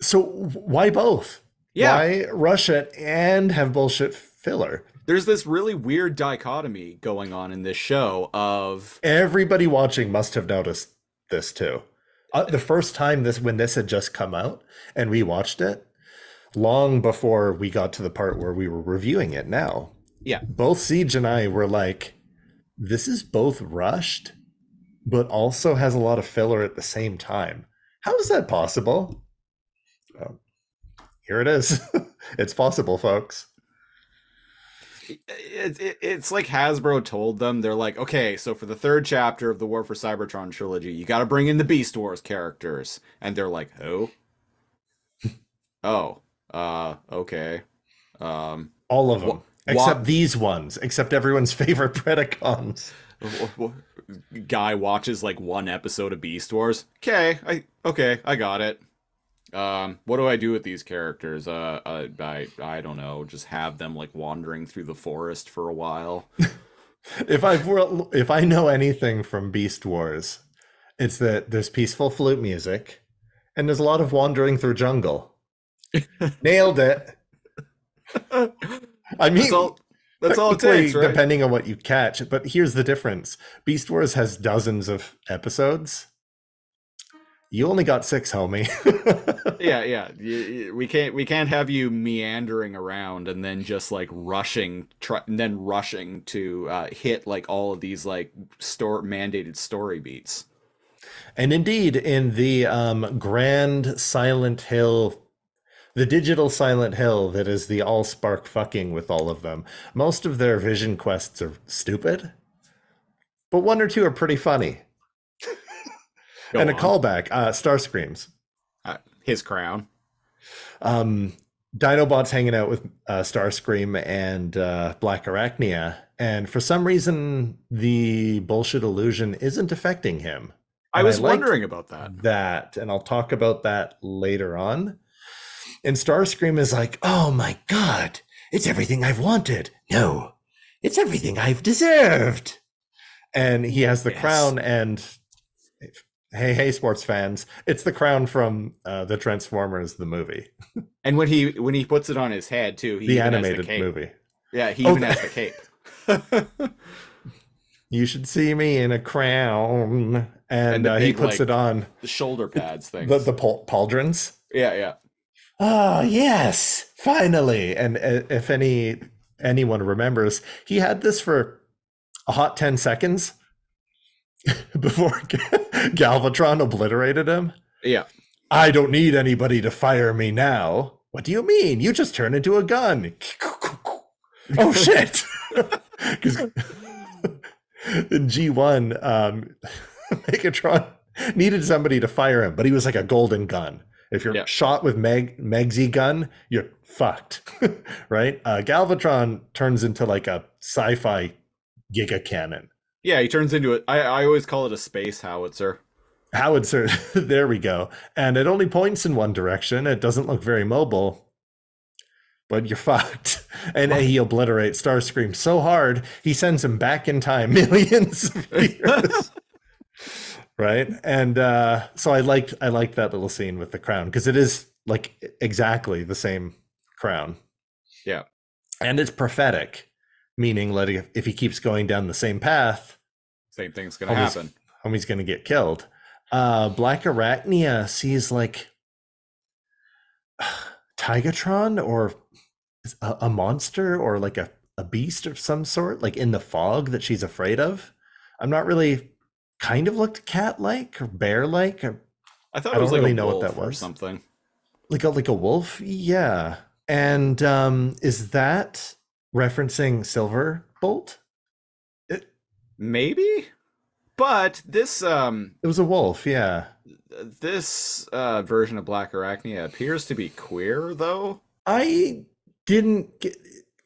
So why both? Yeah. Why rush it and have bullshit filler? There's this really weird dichotomy going on in this show of Everybody watching must have noticed this too. The first time when this had just come out and we watched it, long before we got to the part where we were reviewing it now, yeah, both Siege and I were like, this is both rushed, but also has a lot of filler at the same time. How is that possible? Here it is. It's possible, folks. It's like Hasbro told them, they're like, okay, so for the third chapter of the War for Cybertron trilogy, you got to bring in the Beast Wars characters. And they're like, oh? Okay. All of them. Except these ones. Except everyone's favorite Predacons. Guy watches like one episode of Beast Wars. I got it. What do I do with these characters? I don't know. Just have them like wandering through the forest for a while. If I know anything from Beast Wars, it's that there's peaceful flute music and there's a lot of wandering through jungle. Nailed it. I mean, that's all it takes, right? Depending on what you catch. But here's the difference. Beast Wars has dozens of episodes. You only got 6, homie. Yeah. We can't have you meandering around and then just like rushing to hit like all of these like mandated story beats. And indeed, in the grand Silent Hill, the digital Silent Hill that is the all-spark fucking with all of them, most of their vision quests are stupid, but 1 or 2 are pretty funny. And a callback, Starscreams. His crown. Dinobot's hanging out with Starscream and Black Arachnia, and for some reason, the bullshit illusion isn't affecting him. I was wondering about that. And I'll talk about that later on. And Starscream is like, oh my god, it's everything I've wanted. No, it's everything I've deserved. And he has the crown, and hey, sports fans, it's the crown from the Transformers, the movie. And when he puts it on his head too, the animated movie. Yeah, he even has the cape. You should see me in a crown. And he puts it on the shoulder pads thing. The pauldrons. Yeah. Oh, yes, finally. And if anyone remembers, he had this for a hot 10 seconds before Galvatron obliterated him. Yeah. I don't need anybody to fire me now. What do you mean? You just turn into a gun. Oh shit! Because in G1, Megatron needed somebody to fire him, but he was like a golden gun. If you're shot with Megsy gun, you're fucked, right? Galvatron turns into like a sci-fi giga cannon. Yeah, he turns into it. I always call it a space howitzer. Howitzer, there we go. And it only points in one direction. It doesn't look very mobile, but you're fucked. And he obliterates Starscream so hard, he sends him back in time millions of years. Right? And so I liked that little scene with the crown, because it is like exactly the same crown. Yeah. And it's prophetic, meaning that if he keeps going down the same path, same thing's gonna happen. Homie's gonna get killed. Black Arachnia sees like Tigatron or a monster or like a beast of some sort, like in the fog that she's afraid of. I'm not really, kind of looked cat-like or bear-like. I thought it was don't like really a know what wolf that was. or something. Like a wolf? Yeah. And is that referencing Silverbolt? Maybe? But this It was a wolf, yeah. This version of Black Arachnia appears to be queer, though. I didn't get,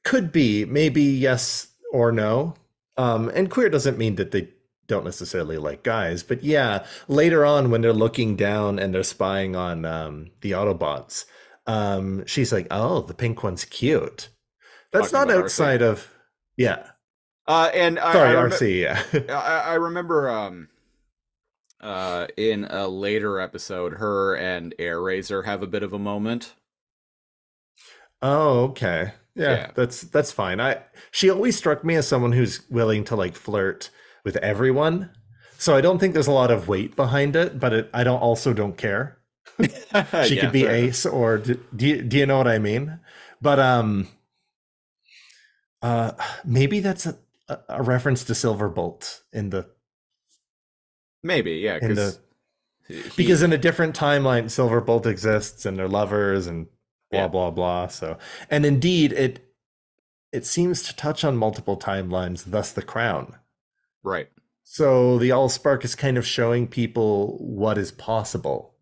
could be, maybe yes or no. And queer doesn't mean that they don't necessarily like guys, but yeah, later on when they're looking down and they're spying on the Autobots, she's like, oh, the pink one's cute. That's Talking not about outside RC. of, yeah. And Sorry, RC, yeah. I remember in a later episode, her and Air Razor have a bit of a moment. Oh, okay. Yeah, Yeah. that's fine. She always struck me as someone who's willing to like flirt with everyone. So I don't think there's a lot of weight behind it, but I don't care. She Yeah, could be fair enough. Ace or do you know what I mean? But maybe that's a reference to Silverbolt in the Maybe, yeah, because in a different timeline Silverbolt exists and they're lovers and blah Yeah. blah blah. So, and indeed it seems to touch on multiple timelines, thus the crown. right. So the Allspark is kind of showing people what is possible.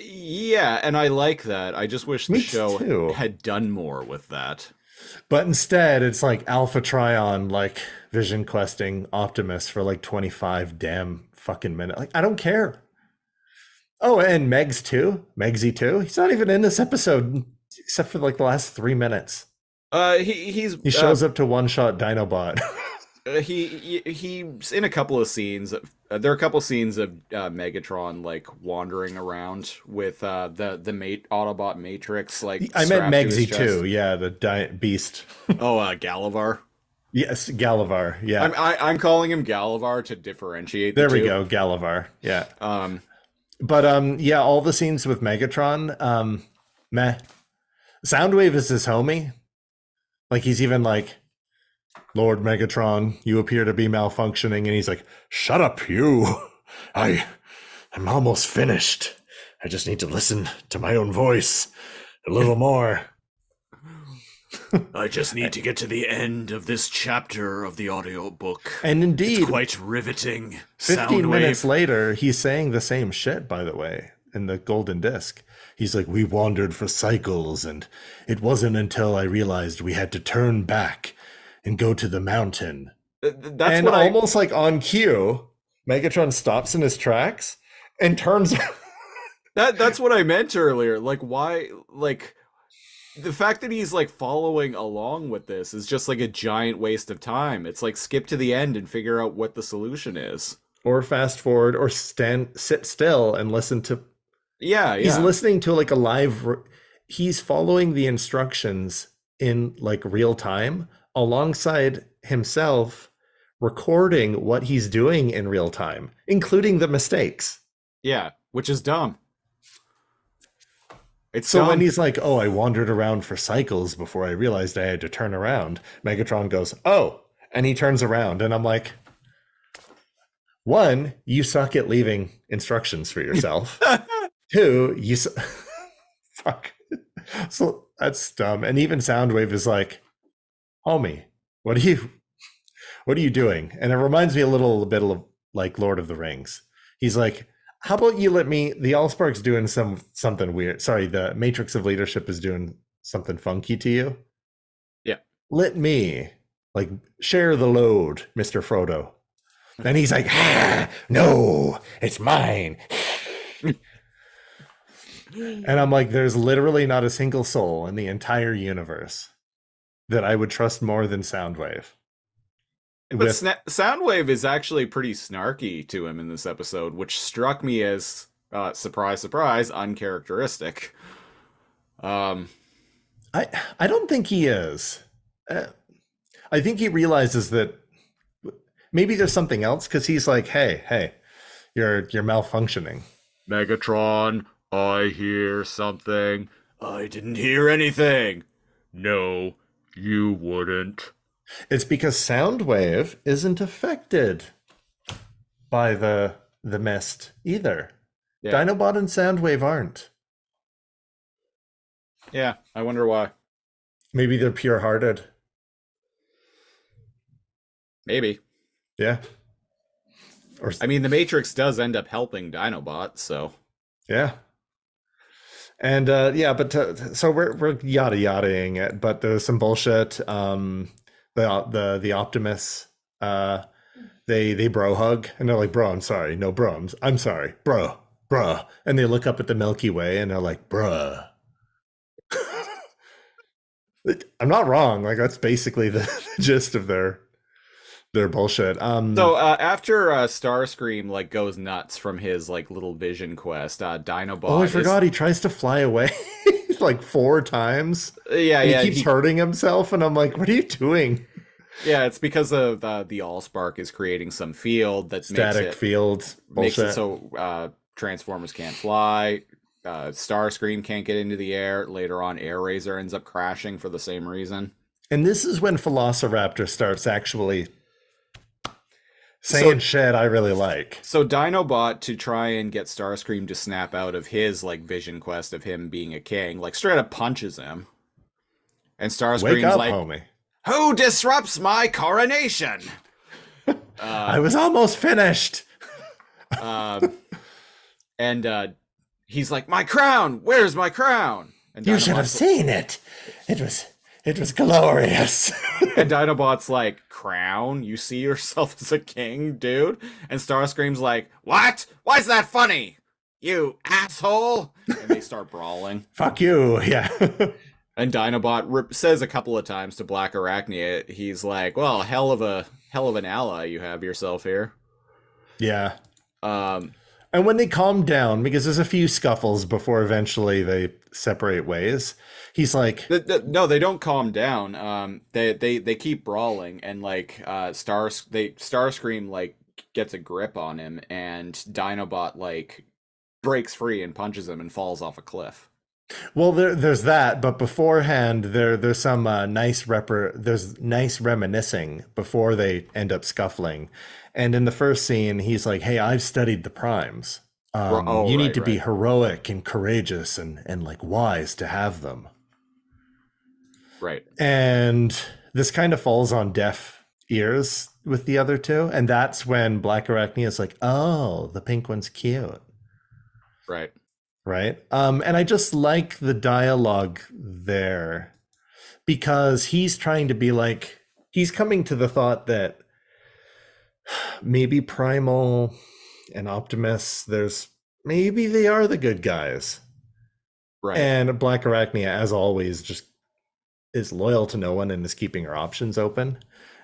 Yeah, and I like that. I just wish the Me show too. had done more with that. But instead, it's like Alpha Trion, like Vision questing Optimus for like 25 damn fucking minutes. Like, I don't care. Oh, and Megsy too. He's not even in this episode except for like the last 3 minutes. He shows up to one-shot Dinobot. He's in a couple of scenes. There are a couple of scenes of Megatron like wandering around with the Autobot Matrix. Like I meant strapped to his Megsy chest. too. Yeah, the beast. Oh, Galavar. Yes, Galavar. Yeah. I'm calling him Galavar to differentiate. There the we two. go, Galavar. Yeah. But yeah, all the scenes with Megatron, meh. Soundwave is his homie. Like he's even like, Lord Megatron, you appear to be malfunctioning, and he's like, shut up, you. I'm almost finished. I just need to listen to my own voice a little more. I just need to get to the end of this chapter of the audiobook. And indeed, It's quite riveting. 15 minutes later, he's saying the same shit, by the way, in the Golden Disc. He's like, we wandered for cycles, and it wasn't until I realized we had to turn back and go to the mountain. That's and what almost like on cue, Megatron stops in his tracks and turns. That's what I meant earlier. Like, why? Like, the fact that he's like following along with this is just like a giant waste of time. It's like skip to the end and figure out what the solution is. Or fast forward, or sit still and listen to. Yeah. He's listening to like a live. He's following the instructions in like real time, alongside himself recording what he's doing in real time, including the mistakes. Yeah, which is dumb. It's so dumb. when he's like, oh, I wandered around for cycles before I realized I had to turn around, Megatron goes, oh, and he turns around, and I'm like, One, you suck at leaving instructions for yourself. Two, fuck. So that's dumb. And even Soundwave is like, homie, what are you doing? And it reminds me a little bit of like Lord of the Rings. He's like, how about you let me, the Allspark's doing something weird. Sorry, the Matrix of Leadership is doing something funky to you. Yeah. Let me like share the load, Mr. Frodo. And he's like, no, it's mine. And I'm like, there's literally not a single soul in the entire universe that I would trust more than Soundwave. But Soundwave is actually pretty snarky to him in this episode, which struck me as, surprise, surprise, uncharacteristic. I don't think he is. I think he realizes that maybe there's something else, because he's like, hey, you're malfunctioning. Megatron, I hear something. I didn't hear anything. No, you wouldn't. It's because Soundwave isn't affected by the mist either. Yeah. Dinobot and Soundwave aren't. Yeah, I wonder why. Maybe they're pure-hearted. Maybe. Yeah. Or I mean, the Matrix does end up helping Dinobot, so. Yeah. And so we're yada-yadaing it, but there's some bullshit. The Optimus, they bro hug, and they're like, bro, I'm sorry. No, bro, I'm sorry. Bro, bruh. And they look up at the Milky Way and they're like, bruh. I'm not wrong. Like, that's basically the gist of their bullshit. So after Starscream like goes nuts from his like little vision quest, Dinobot. Oh, I forgot he tries to fly away like 4 times. Yeah, and he keeps hurting himself, and I'm like, what are you doing? Yeah, it's because of the Allspark is creating some field that static field bullshit. Makes it so Transformers can't fly. Starscream can't get into the air. Later on, Air Razor ends up crashing for the same reason. And this is when Velociraptor starts actually saying shit I really like. So Dinobot, to try and get Starscream to snap out of his like vision quest of him being a king, like straight up punches him. And Starscream's like, homie. Who disrupts my coronation? I was almost finished. And he's like, my crown, where's my crown? And you should have seen it. It was glorious. And Dinobot's like, crown? You see yourself as a king, dude? And Starscream's like, what? Why is that funny? You asshole! And they start brawling. Fuck you, yeah. And Dinobot says a couple of times to Black Arachnia, he's like, well, hell of an ally you have yourself here. Yeah. And when they calm down, because there's a few scuffles before eventually they separate ways, he's like, no, they don't calm down. They keep brawling, and like Starscream like gets a grip on him, and Dinobot like breaks free and punches him and falls off a cliff. Well, there's that, but beforehand there's some nice reminiscing before they end up scuffling. And in the first scene, he's like, hey, I've studied the primes. You need to be heroic and courageous and like wise to have them. Right. And this kind of falls on deaf ears with the other two. And that's when Black Arachnia is like, oh, the pink one's cute. Right. Right. And I just like the dialogue there, because he's trying to be like, he's coming to the thought that maybe Primal and Optimus, maybe they are the good guys. Right. And Black Arachnia, as always, just is loyal to no one and is keeping her options open.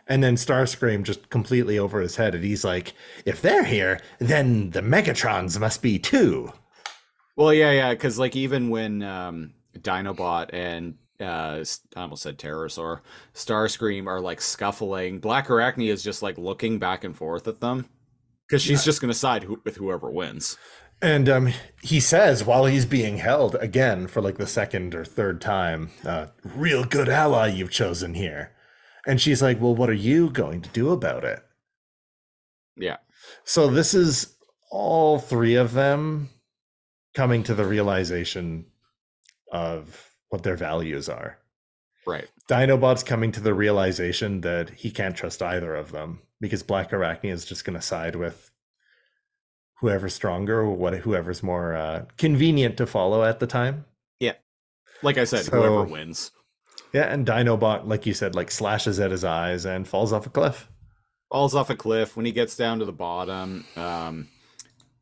And then Starscream just completely over his head, and he's like, if they're here, then the Megatrons must be too. Well, yeah, because like even when Dinobot and I almost said Pterosaur, Starscream are like scuffling, Black Arachnia is just like looking back and forth at them, because she's just going to side with whoever wins. And he says, while he's being held again for like the second or third time, real good ally you've chosen here. And she's like, well, what are you going to do about it? Yeah. So this is all three of them coming to the realization of what their values are. Right. Dinobot's coming to the realization that he can't trust either of them because Black Arachne is just going to side with whoever's stronger or whoever's more convenient to follow at the time. Yeah. Like I said, whoever wins. Yeah, and Dinobot, like you said, like slashes at his eyes and falls off a cliff. Falls off a cliff. When he gets down to the bottom,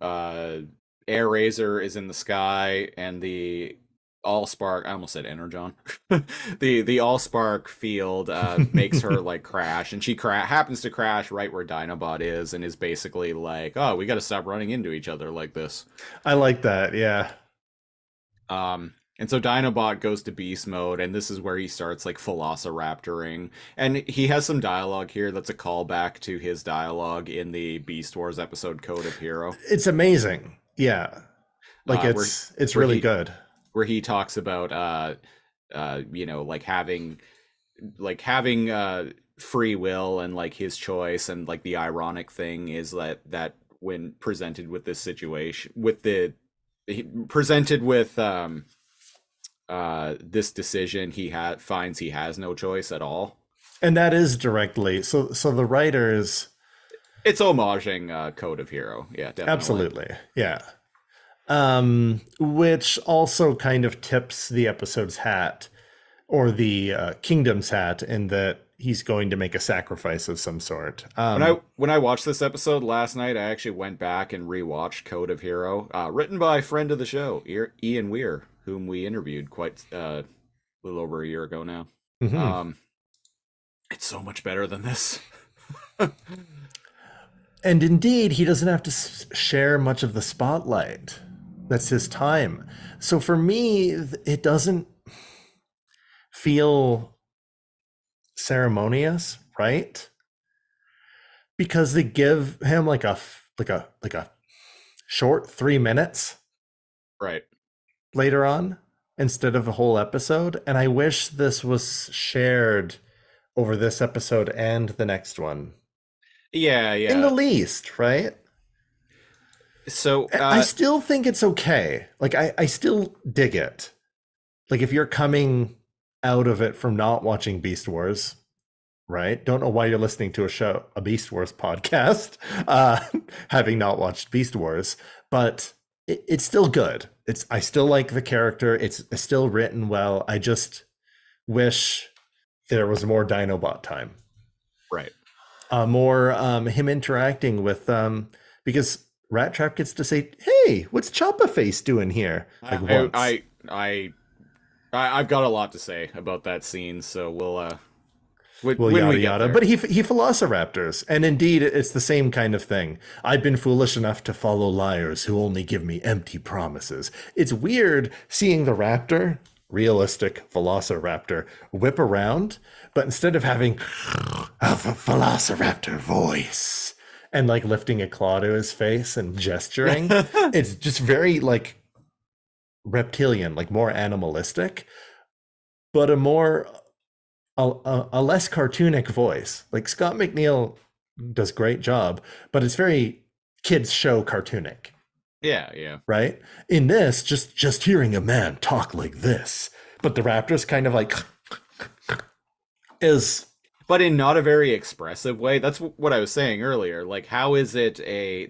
Air Razor is in the sky, and the Allspark, I almost said Energon. the Allspark field makes her like crash, and she happens to crash right where Dinobot is, and is basically like, "Oh, we got to stop running into each other like this." I like that, yeah. And so Dinobot goes to beast mode, and this is where he starts like velociraptoring. And he has some dialogue here that's a callback to his dialogue in the Beast Wars episode Code of Hero. It's amazing. Yeah. Like it's really good. Where he talks about you know, like having free will and like his choice, and like the ironic thing is that when presented with this situation, presented with this decision, he finds he has no choice at all. And that is directly so the writers, it's homaging Code of Hero. Yeah, definitely. Absolutely. Yeah. Which also kind of tips the episode's hat, or the kingdom's hat, in that he's going to make a sacrifice of some sort. When I watched this episode last night, I actually went back and rewatched Code of Hero, written by a friend of the show, Ian Weir, whom we interviewed quite a little over a year ago now. Mm-hmm. It's so much better than this. And indeed, he doesn't have to share much of the spotlight. That's his time. So for me, it doesn't feel ceremonious, right? Because they give him like a short 3 minutes, right, later on, instead of a whole episode. And I wish this was shared over this episode and the next one. Yeah. In the least, right? So I still think it's okay. Like I still dig it. Like if you're coming out of it from not watching Beast Wars, right? Don't know why you're listening to a Beast Wars podcast, having not watched Beast Wars, but it's still good. I still like the character. It's still written well. I just wish there was more Dinobot time. Right. More him interacting with because Rat Trap gets to say, "Hey, what's Choppa Face doing here?" Like once. I've got a lot to say about that scene, so we'll yada yada. But he velociraptors, and indeed, it's the same kind of thing. I've been foolish enough to follow liars who only give me empty promises. It's weird seeing the raptor, realistic velociraptor, whip around, but instead of having a velociraptor voice and like lifting a claw to his face and gesturing, it's just very like reptilian, like more animalistic, but a less cartoonic voice. Like Scott McNeil does a great job, but it's very kids show cartoonic. Yeah. Right? In this, just hearing a man talk like this, but the raptor's kind of like is, but in not a very expressive way. That's what I was saying earlier. Like, how is it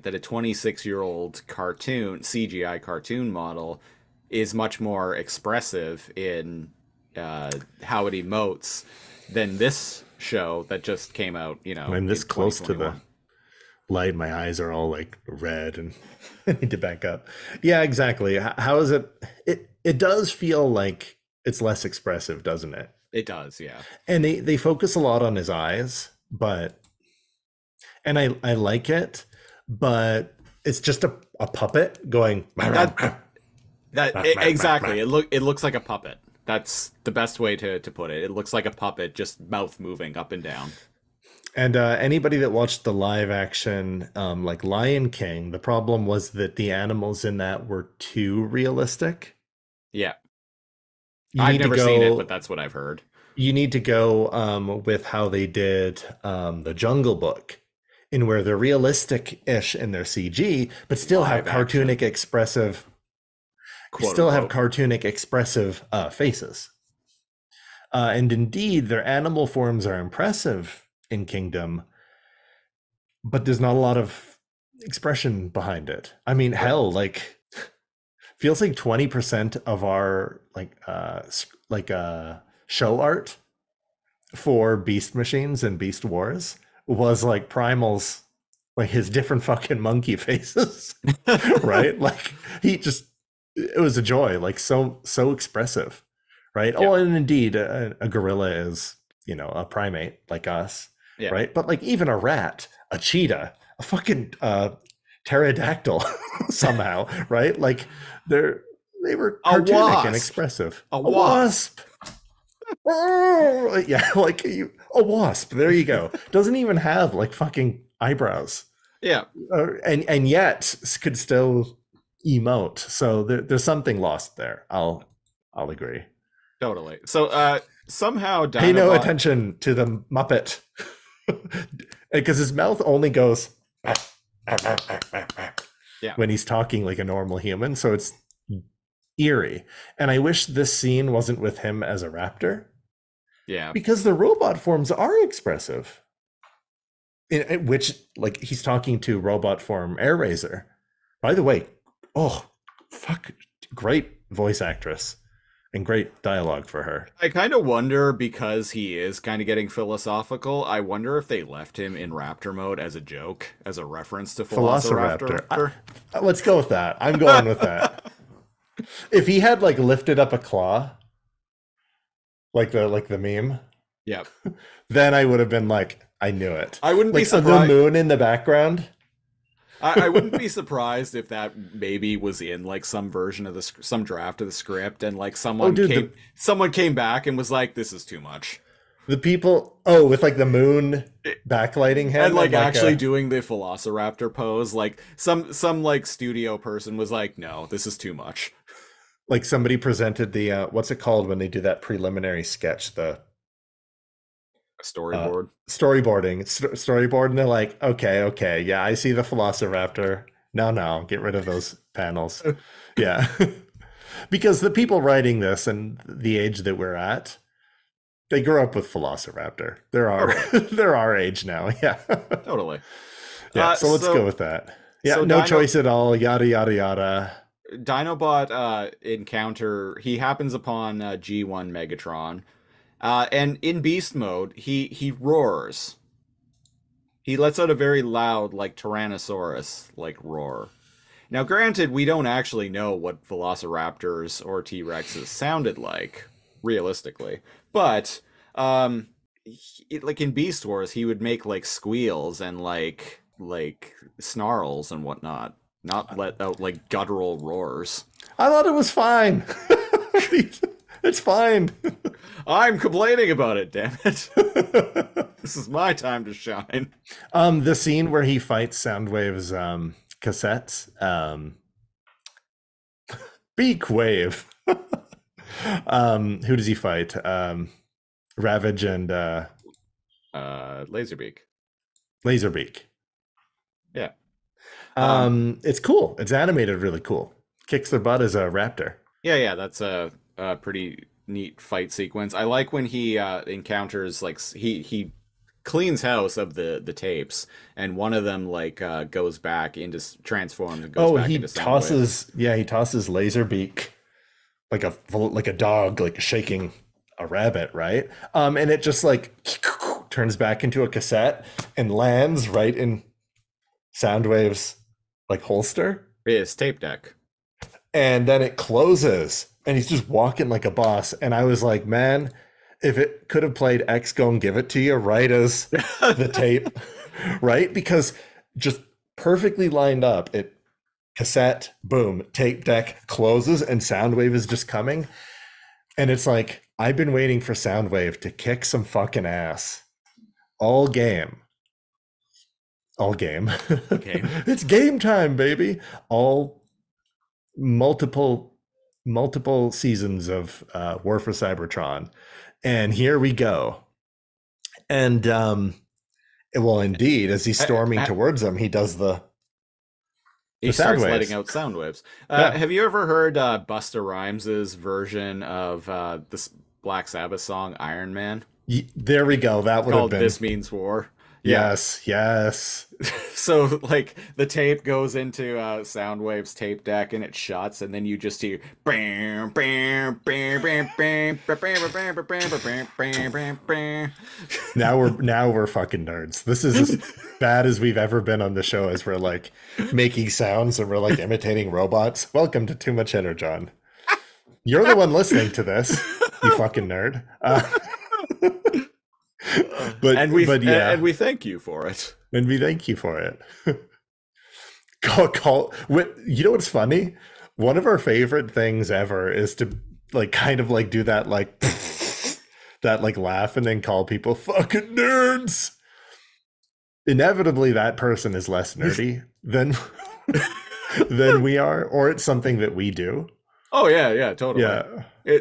that a 26-year-old cartoon, CGI cartoon model is much more expressive in how it emotes than this show that just came out, I'm this close to the light, my eyes are all like red and I need to back up. Yeah, exactly. How is it does feel like it's less expressive, doesn't it? It does, yeah. And they focus a lot on his eyes, and I like it, but it's just a puppet going exactly. It looks like a puppet. That's the best way to put it. It looks like a puppet, just mouth moving up and down. And anybody that watched the live action, like Lion King, the problem was that the animals in that were too realistic. Yeah. I've never seen it, but that's what I've heard. You need to go with how they did the Jungle Book, in where they're realistic-ish in their CG, but still have Live action. cartoonic expressive Quote still have unquote. cartoonic expressive faces. And indeed, their animal forms are impressive in Kingdom, but there's not a lot of expression behind it. I mean, hell, like feels like 20% of our show art for Beast Machines and Beast Wars was like Primal's, like his different fucking monkey faces, right? Like it was a joy, like so expressive, right? Yeah. Oh, and indeed, a gorilla is, a primate like us, Yeah. right? But like even a rat, a cheetah, a fucking pterodactyl somehow, right? Like they were A cartoonic and wasp. expressive. A wasp. Oh, yeah, like a wasp. There you go. Doesn't even have like fucking eyebrows, Yeah. and yet could still emote. So there's something lost there. I'll agree. Totally. So somehow Dinobot... Pay no attention to the Muppet because his mouth only goes when he's talking like a normal human. So it's eerie. And I wish this scene wasn't with him as a raptor. Yeah. Because the robot forms are expressive. In which, like, he's talking to robot form Air Razor. By the way, great voice actress and great dialogue for her. I kind of wonder, because he is kind of getting philosophical, I wonder if they left him in raptor mode as a joke, as a reference to Velociraptor. Let's go with that. I'm going with that. If he had like lifted up a claw, like the meme, Yeah. then I would have been like, I knew it. I wouldn't be like surprised. The moon in the background. I wouldn't be surprised if that maybe was in like some version of some draft of the script, and like someone came back and was like, "This is too much." The people, with like the moon backlighting him and like actually doing the Velociraptor pose, like some like studio person was like, "No, this is too much." Like somebody presented the what's it called when they do that preliminary sketch, the storyboard. Storyboard, and they're like, okay, yeah, I see the Velociraptor. No, get rid of those panels. Yeah. Because the people writing this and the age that we're at, they grew up with Velociraptor. They're our age now. Yeah. Totally. Yeah, so let's go with that. Yeah, so no choice at all, yada yada yada. Dinobot encounter, he happens upon G1 Megatron. And in beast mode, he roars. He lets out a very loud, like Tyrannosaurus, like roar. Now, granted, we don't actually know what Velociraptors or T-Rexes sounded like, realistically. But, like in Beast Wars, he would make like squeals and like snarls and whatnot. Not let out like guttural roars. I thought it was fine. It's fine. I'm complaining about it, damn it. This is my time to shine. The scene where he fights Soundwave's cassettes. Beak Wave. Who does he fight? Ravage and Laserbeak. Yeah. It's cool. It's animated really cool. Kicks their butt as a raptor. Yeah, that's a pretty neat fight sequence. I like when he encounters, like, he cleans house of the tapes, and one of them like goes back into transforms and goes back into Soundwave. He tosses Laserbeak like a dog, like shaking a rabbit, right? And it just like turns back into a cassette and lands right in Soundwave's like holster. His tape deck. And then it closes and he's just walking like a boss. And I was like, man, if it could have played X Go and Give It to You right as the tape, right? Because just perfectly lined up, it cassette, boom, tape deck closes and Soundwave is just coming. And it's like, I've been waiting for Soundwave to kick some fucking ass all game. It's game time, baby. All multiple seasons of War for Cybertron, and here we go. And Well, indeed, as he's storming towards them, he does the He sound starts waves. letting out sound waves. Yeah. Have you ever heard Busta Rhymes' version of this Black Sabbath song Iron Man There we go. That would have called been. "This Means War"? Yeah. Yes. So like the tape goes into Soundwave's tape deck and it shuts, and then you just hear bam bam bam bam bam bam bam bam bam bam bam bam. Now we're fucking nerds. This is as bad as we've ever been on the show, as we're like making sounds and we're like imitating robots. Welcome to Too Much Energon. You're the one listening to this, you fucking nerd. And we thank you for it. And we thank you for it. You know what's funny? One of our favorite things ever is to like kind of like do that like that like laugh and then call people fucking nerds. Inevitably, that person is less nerdy than than we are, or it's something that we do. Oh yeah, totally. Yeah.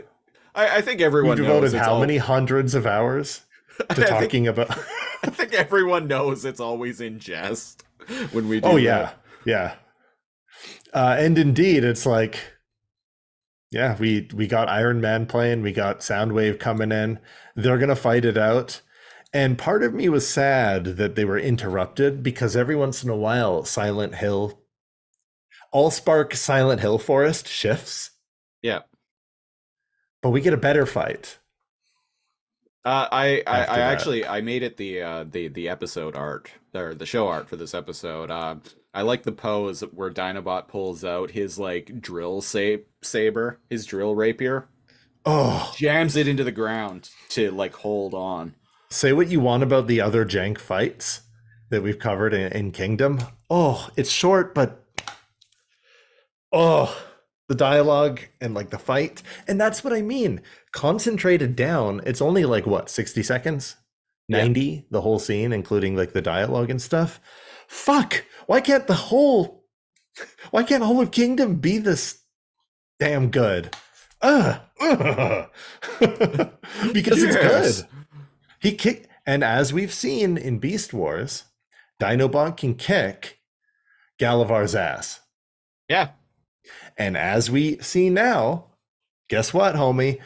I think everyone We've devoted knows how many hundreds of hours to talking about. I think everyone knows it's always in jest when we do. Oh yeah, yeah. And indeed, it's like, yeah, we got Iron Man playing, we got Soundwave coming in. They're gonna fight it out, and part of me was sad that they were interrupted because every once in a while, Silent Hill, Allspark Silent Hill Forest shifts. Yeah, but we get a better fight. I actually made it the episode art or the show art for this episode. I like the pose where Dinobot pulls out his like drill saber, his drill rapier. Oh, jams it into the ground to like hold on. Say what you want about the other jank fights that we've covered in Kingdom. Oh, it's short, but the dialogue and like the fight, and that's what I mean. Concentrated down, it's only like what, 60 seconds, 90, yeah. The whole scene, including like the dialogue and stuff. Fuck, why can't all of Kingdom be this damn good? Because it's good. He kicked, and as we've seen in Beast Wars, Dinobot can kick Galavar's ass. Yeah. And as we see now, guess what, homie?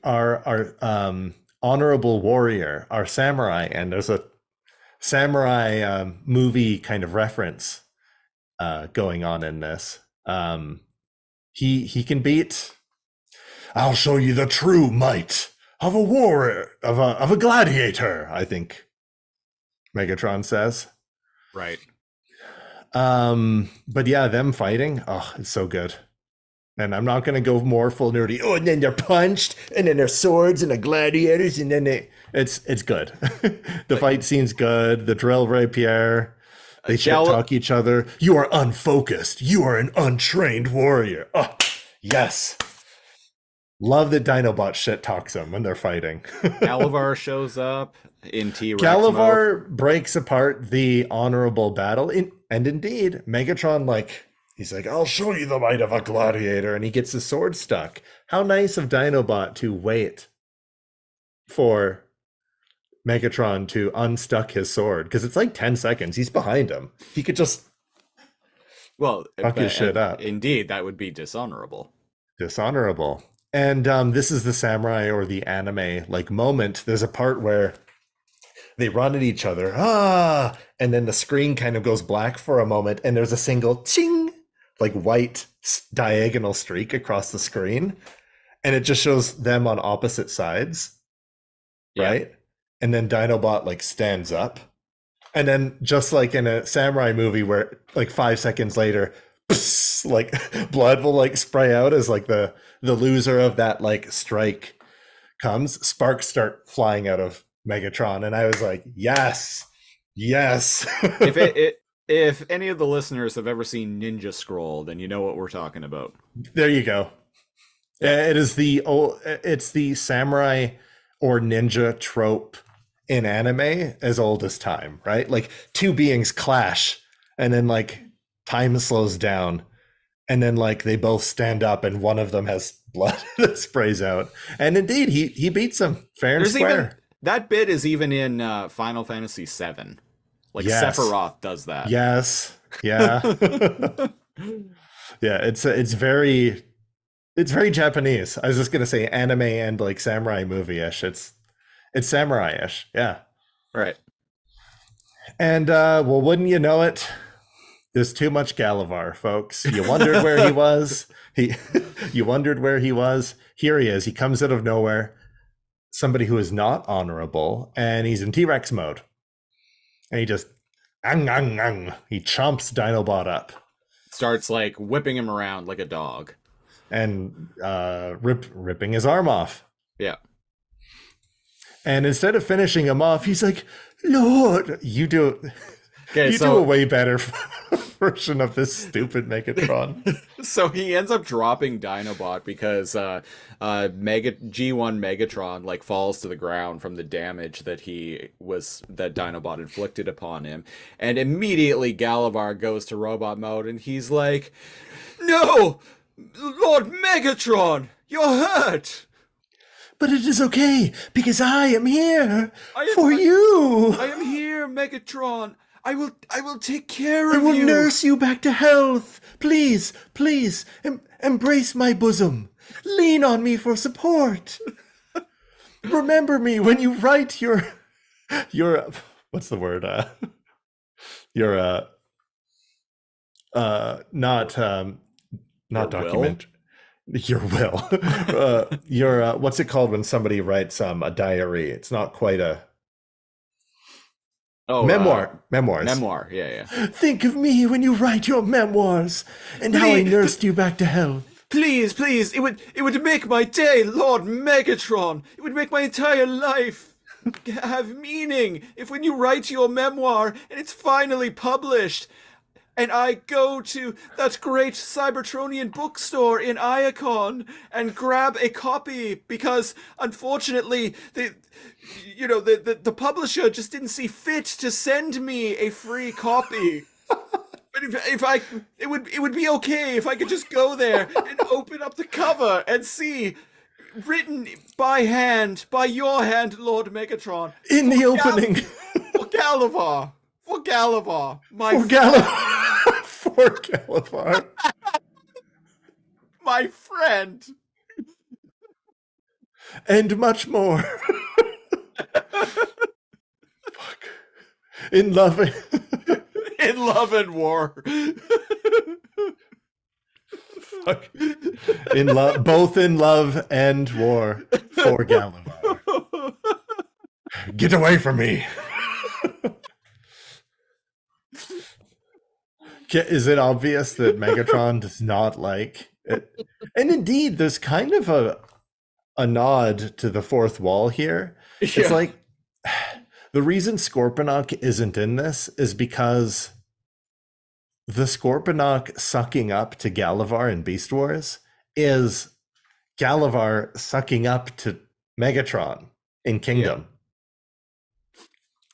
Our honorable warrior, our samurai, and there's a samurai movie kind of reference going on in this. He can beat. I'll show you the true might of a warrior, of a gladiator, I think Megatron says. Right. But yeah, them fighting, it's so good. And I'm not gonna go more full nerdy. Oh, and then they're punched, and then they're swords and the gladiators, and then it's good. The fight scene's good. The drill rapier, they shit talk each other. You are unfocused. You are an untrained warrior. Oh, yes. Love that Dinobot shit talks them when they're fighting. Galavar shows up in T-Rex Galavar mode. Breaks apart the honorable battle, and indeed, Megatron he's like, I'll show you the might of a gladiator, and he gets his sword stuck. How nice of Dinobot to wait for Megatron to unstuck his sword, because it's like 10 seconds. He's behind him. He could just fuck his shit up. Indeed, that would be dishonorable. Dishonorable. And this is the samurai or the anime moment. There's a part where they run at each other, and then the screen kind of goes black for a moment, and there's a single ching, white diagonal streak across the screen, and it just shows them on opposite sides, right? And then Dinobot stands up, and then just like in a samurai movie where 5 seconds later, blood will spray out as the loser of that strike comes. Sparks start flying out of Megatron, and I was like, yes. If any of the listeners have ever seen Ninja Scroll, then you know what we're talking about. There you go. It's the samurai or ninja trope in anime as old as time, right? Two beings clash, and then time slows down, and then they both stand up, and one of them has blood that sprays out. And indeed, he beats him fair and square. That bit is even in Final Fantasy VII. Like Yes. Sephiroth does that. Yes. Yeah. Yeah, it's very Japanese. I was just gonna say anime and like samurai movie-ish. It's samurai-ish. Yeah. Right. And well, wouldn't you know it? There's too much Galavar, folks. You wondered where he was. You wondered where he was. Here he is. He comes out of nowhere. Somebody who is not honorable, and he's in T-Rex mode. And he just he chomps Dinobot up. Starts like whipping him around like a dog. And ripping his arm off. Yeah. And instead of finishing him off, he's like, Lord, you do a way better version of this stupid Megatron. So he ends up dropping Dinobot because G1 Megatron like falls to the ground from the damage that Dinobot inflicted upon him. And immediately Galavar goes to robot mode and he's like, "No! Lord Megatron, you're hurt!" But it is okay, because I am here for you. I am here, Megatron. I will take care of you. I will nurse you back to health. Please, please, embrace my bosom. Lean on me for support. Remember me when you write your what's the word? Not document. Your will. Your what's it called when somebody writes a diary? It's not quite a memoirs. Memoir, yeah. Think of me when you write your memoirs and how I nursed you back to health. Please, it would make my day, Lord Megatron. It would make my entire life have meaning if when you write your memoir and it's finally published. And I go to that great Cybertronian bookstore in Iacon and grab a copy because, unfortunately, the publisher just didn't see fit to send me a free copy. But it would be okay if I could just go there and open up the cover and see, written by your hand, Lord Megatron, in the opening, for Galavar. For Galavar. For Galavar. My friend. And much more. Fuck. In love and war. Fuck. Both in love and war for Galavar. Get away from me. Is it obvious that Megatron does not like it? And indeed, there's kind of a nod to the fourth wall here. Yeah. It's like the reason Scorponok isn't in this is because the Scorponok sucking up to Galavar in Beast Wars is Galavar sucking up to Megatron in Kingdom.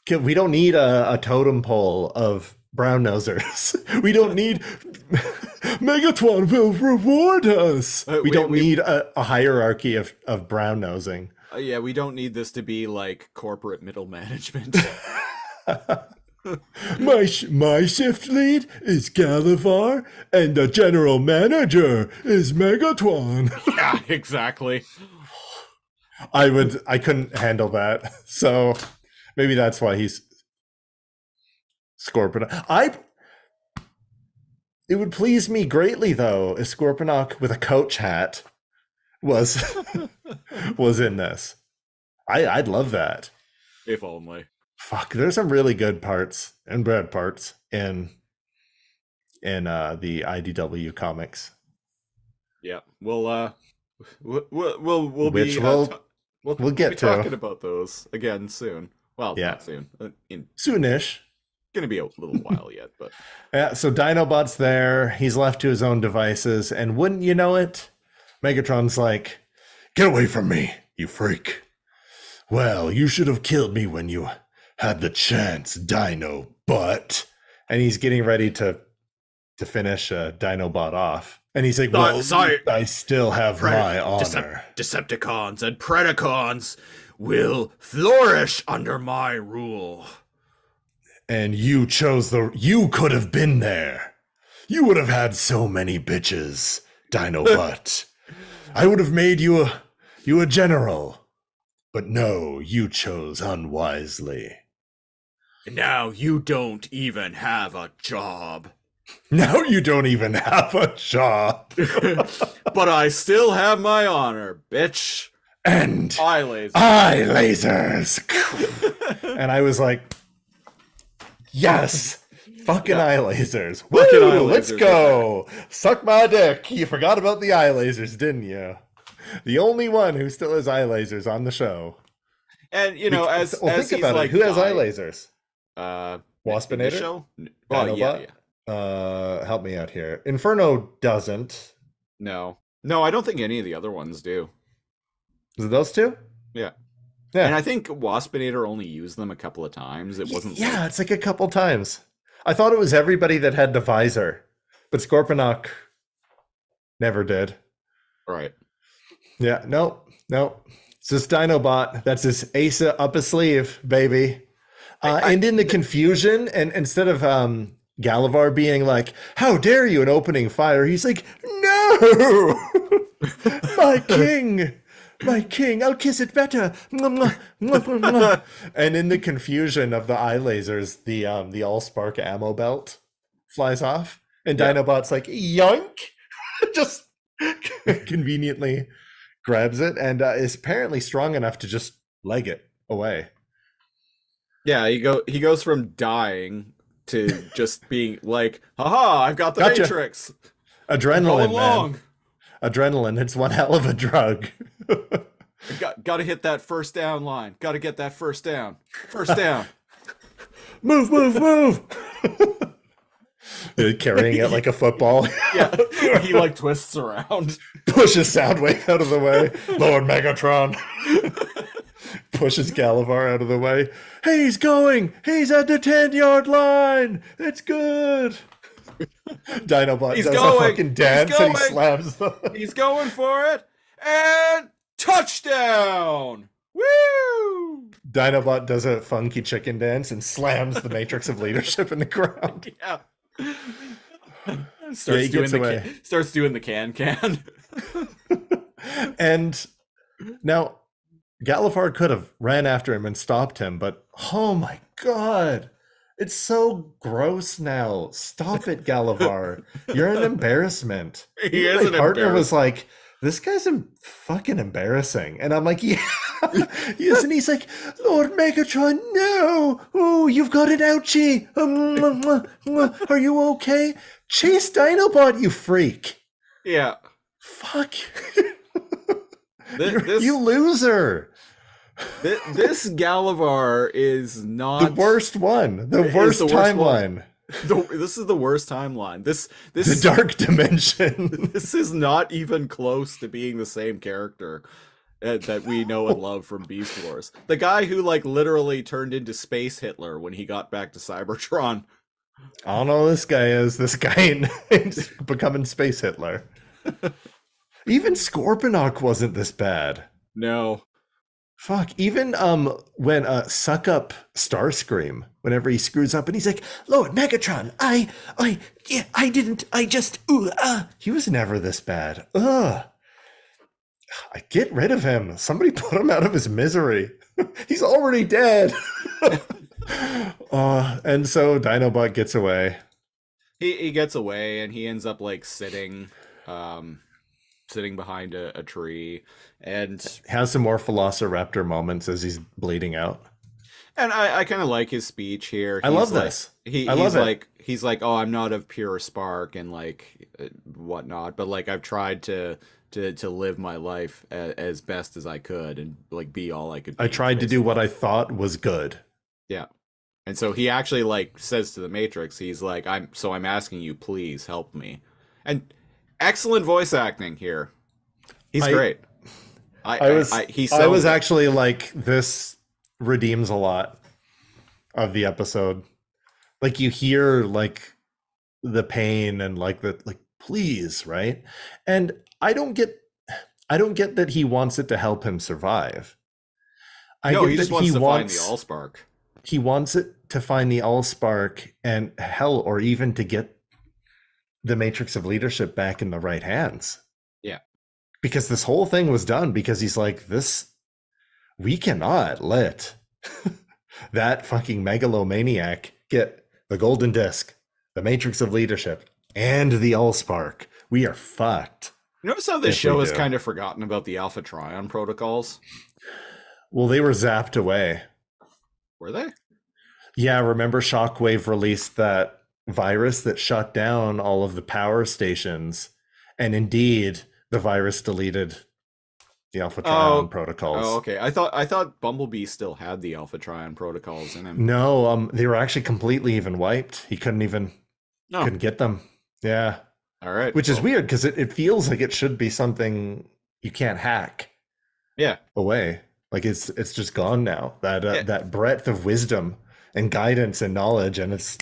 Yeah. We don't need a totem pole of brown nosers. We don't need Megatron will reward us. We don't need a hierarchy of brown nosing. Yeah, we don't need this to be like corporate middle management. My shift lead is Galavar, and the general manager is Megatron. Yeah, exactly. I couldn't handle that. So maybe that's why he's Scorponok. It would please me greatly though if Scorponok with a coach hat was in this. I'd love that. If only. Fuck, there's some really good parts and bad parts in the IDW comics. Yeah, we'll get talking about those again soon. Well, yeah. Not soon. Soonish. Gonna be a little while yet, but yeah. So Dinobot's there. He's left to his own devices, and wouldn't you know it, Megatron's like, "Get away from me, you freak! Well, you should have killed me when you had the chance, Dinobot." And he's getting ready to finish Dinobot off, and he's like, "Well, sorry, I still have my honor. Decepticons and Predacons will flourish under my rule." And you chose you could have been there. You would have had so many bitches, Dinobot. I would have made you a general. But no, you chose unwisely. Now you don't even have a job. Now you don't even have a job. But I still have my honor, bitch. And Eye lasers. eye lasers. And I was like, yes, fucking eye lasers. Fucking Woo, eye let's lasers. go. Suck my dick. You forgot about the eye lasers, didn't you? The only one who still has eye lasers on the show. And you know, as think he's about like it. Who has eye dying- lasers? In Waspinator? the show? Well, yeah. Dinobot? Help me out here. Inferno doesn't. No, I don't think any of the other ones do. Is it those two? Yeah. Yeah. And I think Waspinator only used them a couple of times. It wasn't. Yeah, like... it's like a couple times. I thought it was everybody that had the visor, but Scorponok never did. Right. Yeah, no. It's just Dinobot. That's his ace up his sleeve, baby. And in the confusion, and instead of Galavar being like, "How dare you!" and opening fire, he's like, "No, my king, I'll kiss it better." Mwah, mwah, mwah, mwah. And in the confusion of the eye lasers, the Allspark ammo belt flies off, and Dinobot's like, "Yoink!" just conveniently grabs it, and is apparently strong enough to just leg it away. Yeah, he goes from dying to just being like, haha, I've got the Gotcha. Matrix. Adrenaline, along. man. Adrenaline, it's one hell of a drug. Got to hit that first down line. Got to get that first down. First down. Move. Carrying it like a football. Yeah, he like twists around. Pushes Soundwave out of the way. Lord Megatron. Pushes Galavar out of the way. He's going. He's at the 10-yard line. It's good. Dinobot He's does going. a fucking dance He's and he going. slams them. He's going for it. And touchdown. Woo! Dinobot does a funky chicken dance and slams the Matrix of Leadership in the ground. Yeah. He gets away. Starts doing the can. And now Galavar could have ran after him and stopped him, but oh my god, it's so gross now. Stop it, Galavar. You're an embarrassment. He is My an partner was embarrassment. like, this guy's fucking embarrassing. And I'm like, yeah. Yes, and he's like, Lord Megatron, no. Oh, you've got an ouchie. Are you okay? Chase Dinobot, you freak. Yeah. Fuck. This, You loser. this Galavar is not The worst one. The It is worst the worst timeline. This is the worst timeline. This The dark dimension. this is not even close to being the same character that we know and love from Beast Wars. The guy who like literally turned into Space Hitler when he got back to Cybertron. I don't know who this guy is. This guy is becoming Space Hitler. Even Scorponok wasn't this bad. No. Fuck. Even when Suck Up Starscream, whenever he screws up and he's like, Lord Megatron, I didn't, I just, he was never this bad. Ugh. I get rid of him. Somebody put him out of his misery. He's already dead. And so Dinobot gets away. He gets away and he ends up like sitting behind a tree and Has some more Velociraptor moments as he's bleeding out. and I kind of like his speech here. I love He's like- this. I He's love it. like he's like, oh, I'm not of pure spark and like whatnot, but like I've tried to live my life as best as I could and like be all I could be. I tried to do what I thought was good. Yeah. And so he actually like says to the Matrix, he's like, I'm asking you, please help me. And excellent voice acting here. He's great. I was actually like, this redeems a lot of the episode. Like you hear like the pain and like the like please, right? And I don't get that he wants it to help him survive. No, he just wants to find the Allspark. he wants it to find the Allspark and hell, or even to get the Matrix of Leadership back in the right hands. Yeah. Because this whole thing was done because he's like, we cannot let that fucking megalomaniac get the golden disc, the Matrix of Leadership, and the Allspark. We are fucked. Notice how this show has kind of forgotten about the Alpha Trion protocols? Well, they were zapped away. Were they? Yeah, remember Shockwave released that virus that shut down all of the power stations, and indeed the virus deleted the Alpha Trion protocols. Oh, okay. I thought Bumblebee still had the Alpha Trion protocols in him. No, they were actually completely even wiped. He couldn't get them. Yeah. All right. Which is weird because it feels like it should be something you can't hack. Yeah. Away. Like it's just gone now. That breadth of wisdom and guidance and knowledge, and it's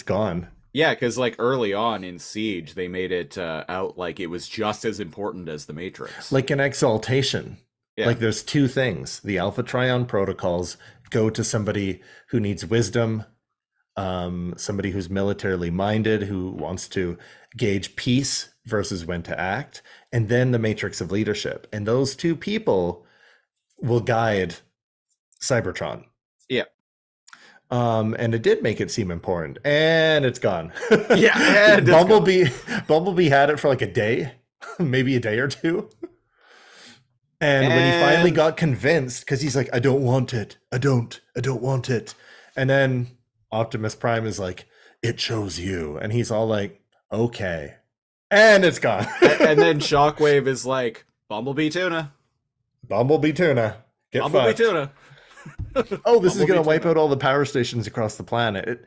gone. Yeah, because like early on in Siege, they made it out like it was just as important as the Matrix. Like an exaltation. Yeah. Like there's two things. The Alpha Trion protocols go to somebody who needs wisdom, somebody who's militarily minded, who wants to gauge peace versus when to act, and then the Matrix of Leadership. And those two people will guide Cybertron. Yeah. And it did make it seem important, and it's gone. Yeah, and Bumblebee had it for like a day, maybe a day or two. And when he finally got convinced, because he's like, I don't want it. I don't want it. And then Optimus Prime is like, it chose you. And he's all like, okay. And it's gone. And then Shockwave is like, Bumblebee tuna. Bumblebee tuna. Get Bumblebee fucked. tuna. Oh, this is going to wipe out all the power stations across the planet.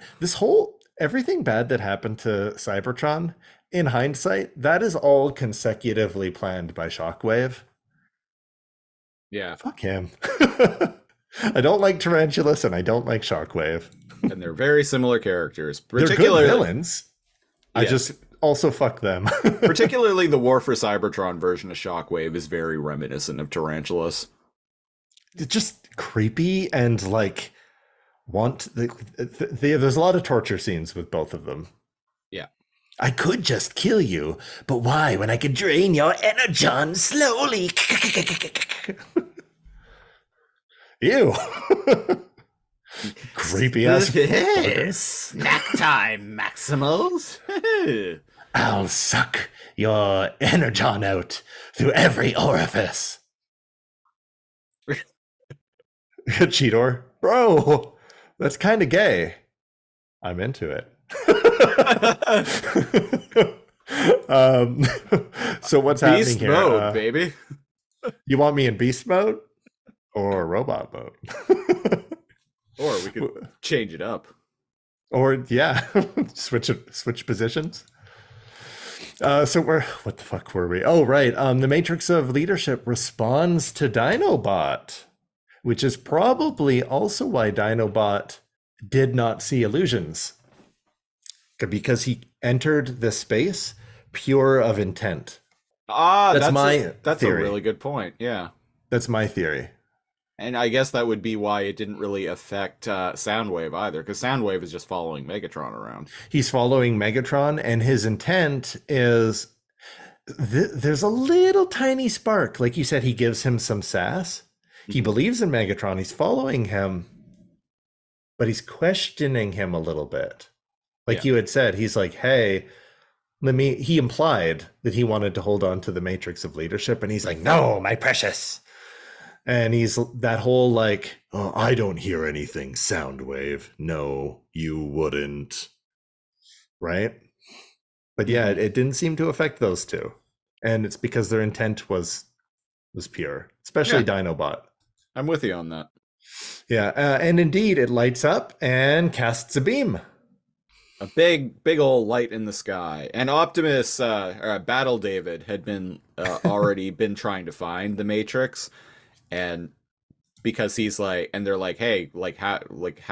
Everything bad that happened to Cybertron, in hindsight, that is all consecutively planned by Shockwave. Yeah. Fuck him. I don't like Tarantulas and I don't like Shockwave. And they're very similar characters. They're good villains. I just also fuck them. Particularly the War for Cybertron version of Shockwave is very reminiscent of Tarantulas. It's just creepy and like there's a lot of torture scenes with both of them. Yeah. I could just kill you, but why when I could drain your Energon slowly? Ew. Creepy ass. Snack time, Maximals. I'll suck your Energon out through every orifice. Cheetor, bro, that's kind of gay. I'm into it. So what's beast happening here? Beast mode, baby. You want me in beast mode or robot mode? Or we could change it up. Or switch positions. So what the fuck were we? Oh, right. The Matrix of Leadership responds to Dinobot, which is probably also why Dinobot did not see illusions. Because he entered the space pure of intent. That's theory. A really good point. Yeah. That's my theory. And I guess that would be why it didn't really affect Soundwave either, because Soundwave is just following Megatron around. He's following Megatron, and his intent is... there's a little tiny spark. Like you said, he gives him some sass. He believes in Megatron. He's following him, but he's questioning him a little bit. Like you had said, he's like, hey, he implied that he wanted to hold on to the Matrix of Leadership, and he's like, no, my precious. And he's that whole like, oh, I don't hear anything, Soundwave. No, you wouldn't. Right? But yeah, it didn't seem to affect those two. And it's because their intent was pure, especially Dinobot. I'm with you on that. Yeah, and indeed, it lights up and casts a beam. A big old light in the sky. And Optimus, Battle David, had been already been trying to find the Matrix. And because he's like, and they're like, hey, how, like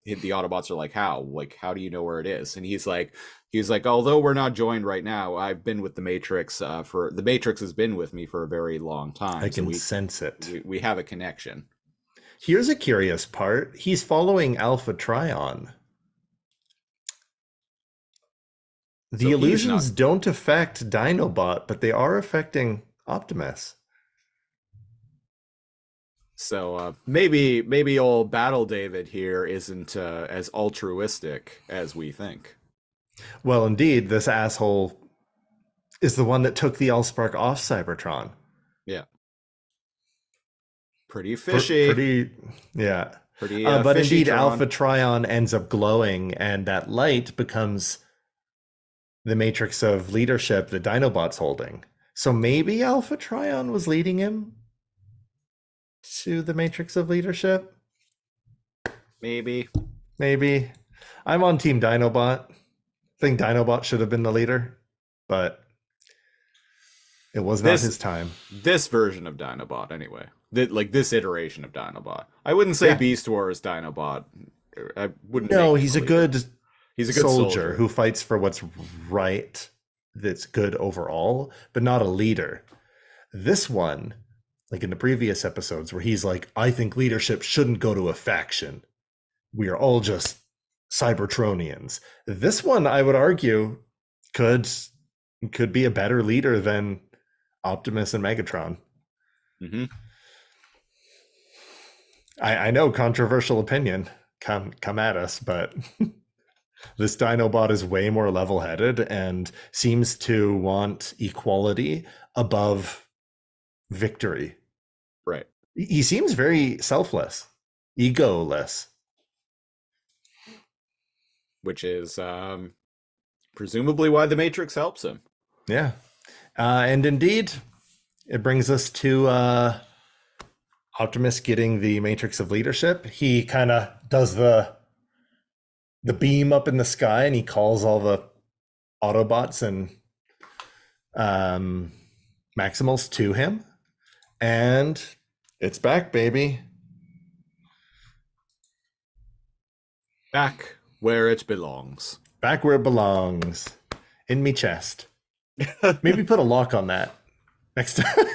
the Autobots are like, how do you know where it is? And he's like, although we're not joined right now, I've been with the Matrix the Matrix has been with me for a very long time. I can sense it. We have a connection. Here's a curious part. He's following Alpha Trion. The So he's illusions not- don't affect Dinobot, but they are affecting Optimus. So maybe old Battle David here isn't as altruistic as we think. Well, indeed, this asshole is the one that took the Allspark off Cybertron. Yeah. Pretty fishy. Yeah. Pretty But fishy, indeed, Tron. Alpha Trion ends up glowing, and that light becomes the matrix of leadership that Dinobot's holding. So maybe Alpha Trion was leading him to the matrix of leadership? Maybe. Maybe. I'm on Team Dinobot. I think Dinobot should have been the leader, but it was not his time. This version of Dinobot, anyway. Like this iteration of Dinobot. I wouldn't say Yeah. Beast Wars Dinobot. I wouldn't. No, make him he's a leader. good He's a good soldier who fights for what's right, that's good overall, but not a leader. This one, like in the previous episodes, where he's like, I think leadership shouldn't go to a faction. We are all just Cybertronians. This one, I would argue, could be a better leader than Optimus and Megatron. Mm-hmm. I know, controversial opinion. Come at us, but this Dinobot is way more level-headed and seems to want equality above victory. Right. He seems very selfless, egoless. Which is presumably why the Matrix helps him. Yeah. And indeed, it brings us to Optimus getting the Matrix of Leadership. He kind of does the beam up in the sky, and he calls all the Autobots and Maximals to him. And it's back, baby. Back where it belongs. Back where it belongs. In me chest. Maybe put a lock on that next time.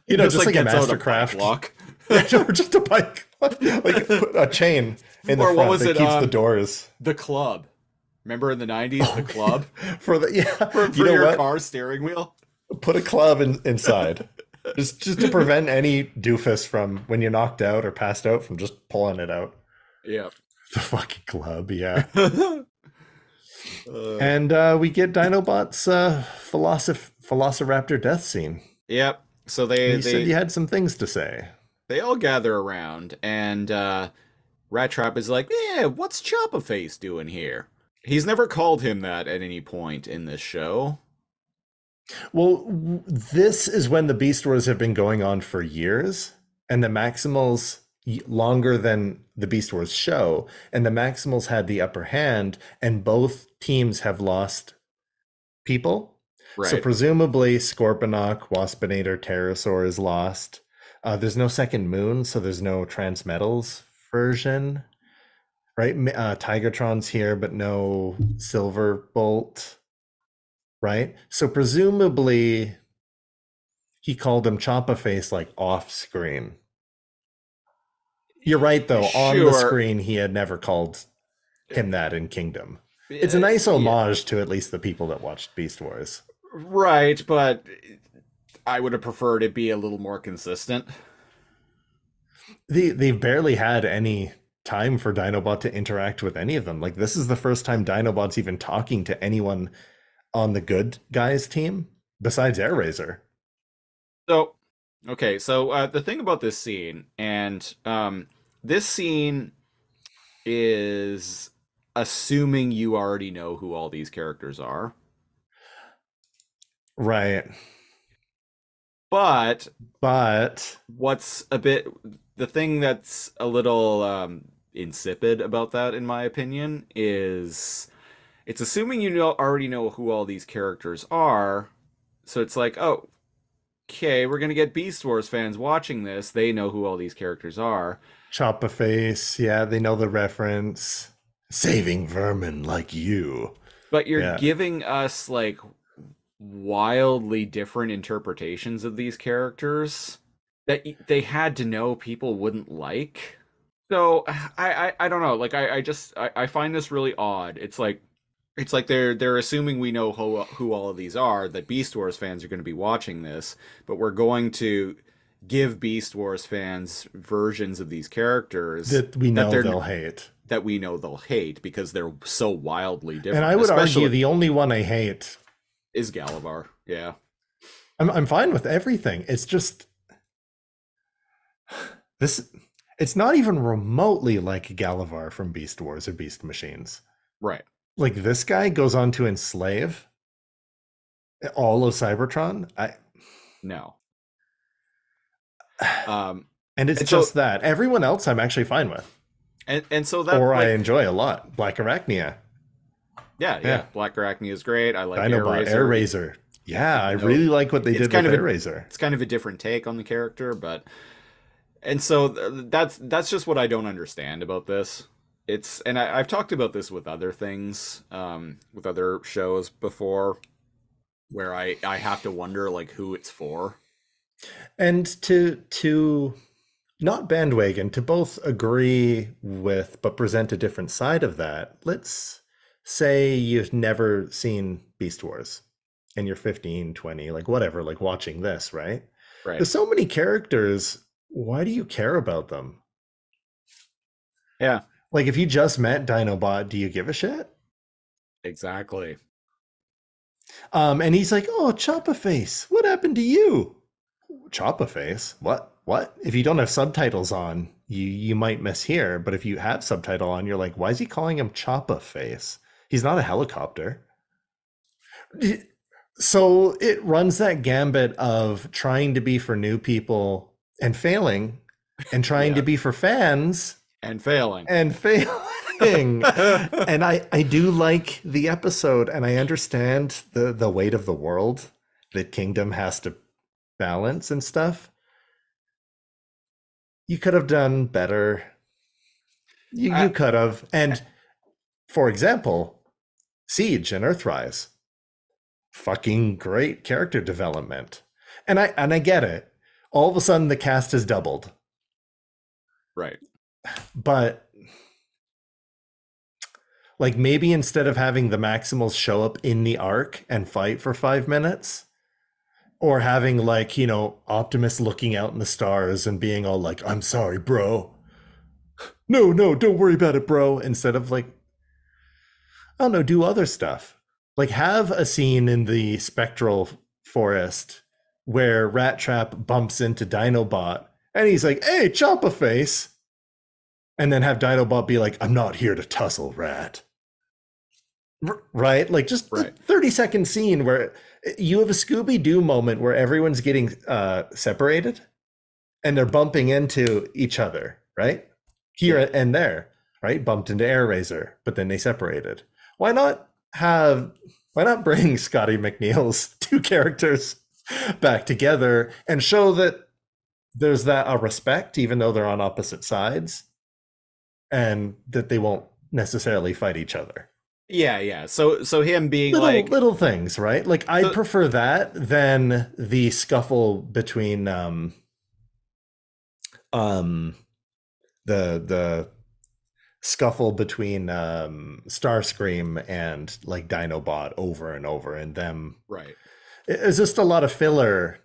You know, just like a gets out Mastercraft lock. or just a bike. Like put a chain in the Or what front was that it, keeps the doors. The club. Remember in the 90s, the club? For the For you know your what? car steering wheel? Put a club inside. just to prevent any doofus from, when you're knocked out or passed out, from just pulling it out. Yeah. The fucking club, yeah. Uh, And we get Dinobot's Velociraptor death scene. yep. So You said you had some things to say. they all gather around, and Rat Trap is like, "Yeah, what's Choppa Face doing here?" He's never called him that at any point in this show. Well, this is when the Beast Wars have been going on for years, and the Maximals longer than the Beast Wars show, and the Maximals had the upper hand, and both teams have lost people. Right. So presumably Scorponok, Waspinator, Pterosaur is lost. There's no second moon, so there's no Transmetals version, right? Tigertron's here, but no Silverbolt, right? So presumably he called him Choppa Face like off screen. You're right, though. On the Sure. screen, he had never called him that in Kingdom. It's a nice Yeah. homage to at least the people that watched Beast Wars. Right, but I would have preferred it be a little more consistent. They've barely had any time for Dinobot to interact with any of them. Like, this is the first time Dinobot's even talking to anyone on the good guys team besides Airraiser. So, okay, so the thing about this scene, and this scene is assuming you already know who all these characters are. Right. But But what's a bit, the thing that's a little insipid about that, in my opinion, is it's assuming you already know who all these characters are. So it's like, oh, okay, we're gonna get Beast Wars fans watching this. They know who all these characters are. Choppa Face, yeah, they know the reference. Saving vermin like you. But you're Yeah. giving us like wildly different interpretations of these characters. that they had to know people wouldn't like. So I don't know. Like I find this really odd. It's like they're assuming we know who all of these are, that Beast Wars fans are going to be watching this, but we're going to give Beast Wars fans versions of these characters that we that know they're they'll hate. that we know they'll hate because they're so wildly And different. I would argue Especially the only one I hate, is Galavar. Yeah. I'm fine with everything. It's just this. It's not even remotely like Galavar from Beast Wars or Beast Machines. Right. Like this guy goes on to enslave all of Cybertron. No. And it's And just so that. Everyone else I'm actually fine with. and so that Or I like enjoy a lot. Black Arachnia. yeah. Yeah. Black Arachnia is great. I like Dinobot, Air Razor. Yeah, I No, really like what they it's did kind with of Air a Razor. it's kind of a different take on the character, but and so that's just what I don't understand about this. And I've talked about this with other things, with other shows before, where I have to wonder like who it's for. And to not bandwagon, to both agree with but present a different side of that. Let's say you've never seen Beast Wars and you're 15, 20, like whatever, like watching this, right? Right. There's so many characters. Why do you care about them? Yeah. Like if you just met Dinobot, do you give a shit? Exactly. And he's like, "Oh, Choppa Face, what happened to you?" Choppa Face? What? If you don't have subtitles on, you might mishear. But if you have subtitle on, you're like, "Why is he calling him Choppa Face? He's not a helicopter." So it runs that gambit of trying to be for new people and failing, and trying Yeah. to be for fans And failing. and failing. And I do like the episode, and I understand the weight of the world that Kingdom has to balance and stuff. You could have done better. You could have. And for example, Siege and Earthrise, fucking great character development. And I get it. All of a sudden the cast has doubled. Right. But like maybe instead of having the Maximals show up in the arc and fight for 5 minutes, or having like, Optimus looking out in the stars and being all like, "I'm sorry, bro. No, don't worry about it, bro." Instead of like, I don't know, do other stuff. Like have a scene in the spectral forest where Rat Trap bumps into Dinobot and he's like, "Hey, Choppa Face." And then have Dinobot be like, "I'm not here to tussle, Rat." Right? Like just Right. the 30-second scene where you have a Scooby-Doo moment where everyone's getting separated and they're bumping into each other, right? Here Yeah. and there, right? Bumped into Air Razor, but then they separated. Why not bring Scotty McNeil's two characters back together and show that there's that a respect, even though they're on opposite sides, and that they won't necessarily fight each other. Yeah. So him being Little things, right? Like I So- prefer that than the scuffle between the scuffle between Starscream and like Dinobot over and over, and them. right. It's just a lot of filler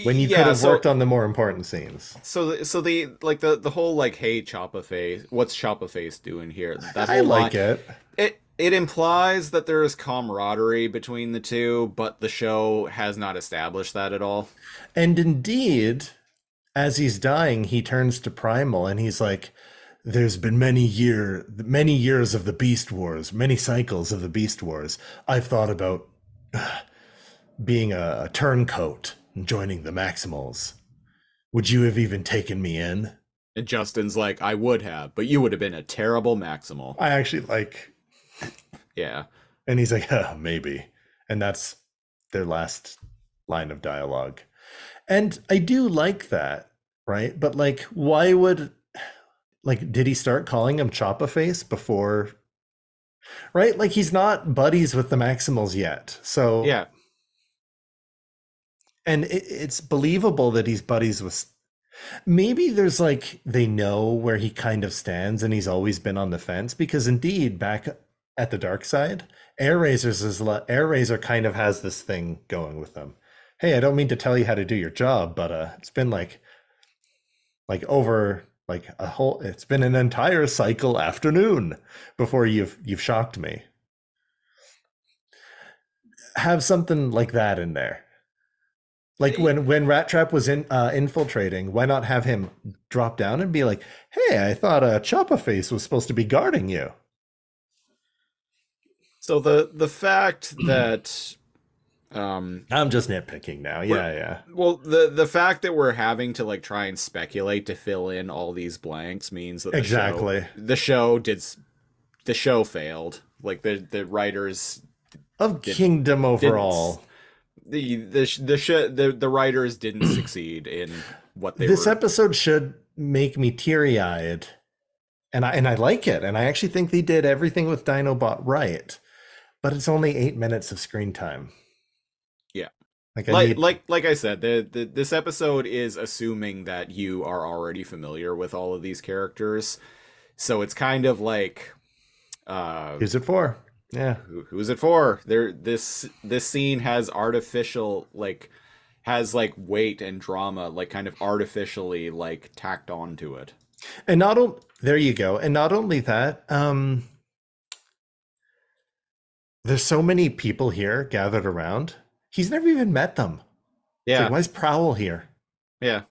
when you could have worked on the more important scenes. So the whole like, "Hey, Choppa Face, what's Choppa Face doing here?" That I whole like line, it. it implies that there is camaraderie between the two, but the show has not established that at all. And indeed, as he's dying, he turns to Primal and he's like, "There's been many years of the Beast Wars, many cycles of the Beast Wars. I've thought about being a turncoat and joining the Maximals. Would you have even taken me in?" And Justin's like, "I would have, but you would have been a terrible Maximal." I actually like, Yeah. and he's like, "Maybe." And that's their last line of dialogue. And I do like that, right? But like, why would, like, did he start calling him Choppa Face before? Right? Like he's not buddies with the Maximals yet. So Yeah. And it's believable that he's buddies with. Maybe there's like they know where he kind of stands, and he's always been on the fence. Because indeed, back at the dark side, Air Razor kind of has this thing going with them. Hey, I don't mean to tell you how to do your job, but it's been over like a whole. It's been an entire cycle afternoon before you've shocked me. Have something like that in there. Like when Rat Trap was infiltrating, why not have him drop down and be like, "Hey, I thought Choppa Face was supposed to be guarding you." So the fact that I'm just nitpicking now. Yeah. well, the fact that we're having to like try and speculate to fill in all these blanks means that the show failed. Like the writers of Kingdom overall. The writers didn't succeed in what they This episode should make me teary-eyed. And I like it. And I actually think they did everything with Dinobot right. But it's only 8 minutes of screen time. Yeah. Like I said, this episode is assuming that you are already familiar with all of these characters. So it's kind of like who's it for? Yeah. Who's it for? This scene has has weight and drama like kind of artificially like tacked onto it. And there you go. And not only that, there's so many people here gathered around. He's never even met them. Yeah. Like, why is Prowl here? Yeah.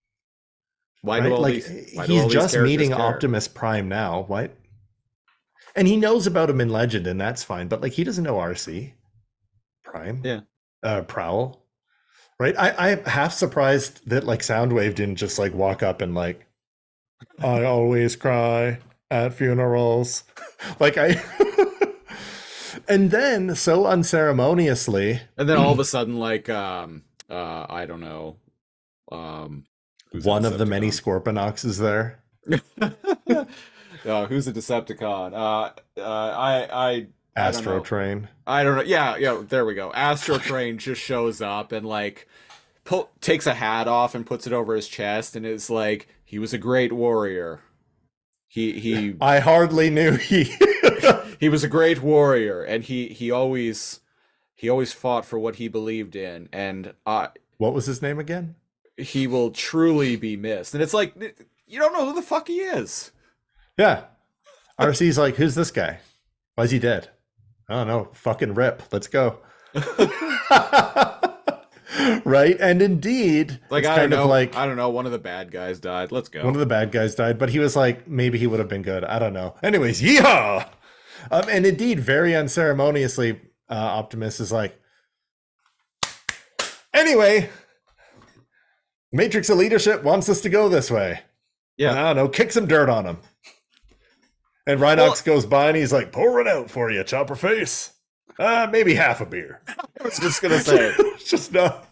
He's just meeting Optimus Prime now. What? And he knows about him in Legend, and that's fine. But like, he doesn't know RC Prime. Yeah. Prowl. Right. I'm half surprised that like Soundwave didn't just like walk up and like, I always cry at funerals. Like and then so unceremoniously. And then all of a sudden, like, I don't know. One of the many Scorponocks is there. Who's a Decepticon? Astro Train. I don't know. Yeah, there we go. Astro Train just shows up and like takes a hat off and puts it over his chest and is like, he was a great warrior. He I hardly knew he was a great warrior, and he always fought for what he believed in, and what was his name again? He will truly be missed. And it's like, you don't know who the fuck he is. Yeah. RC's like, who's this guy? Why is he dead? I don't know. Fucking rip. Let's go. Right? And indeed, like, I don't know, one of the bad guys died. Let's go. One of the bad guys died, but he was like, maybe he would have been good. I don't know. Anyways, yeehaw! And indeed, very unceremoniously, Optimus is like, anyway, Matrix of Leadership wants us to go this way. Yeah. I don't know, kick some dirt on him. And Rhinox goes by and he's like, pour it out for you, Chopper Face. Maybe half a beer. I was just gonna say. Just not.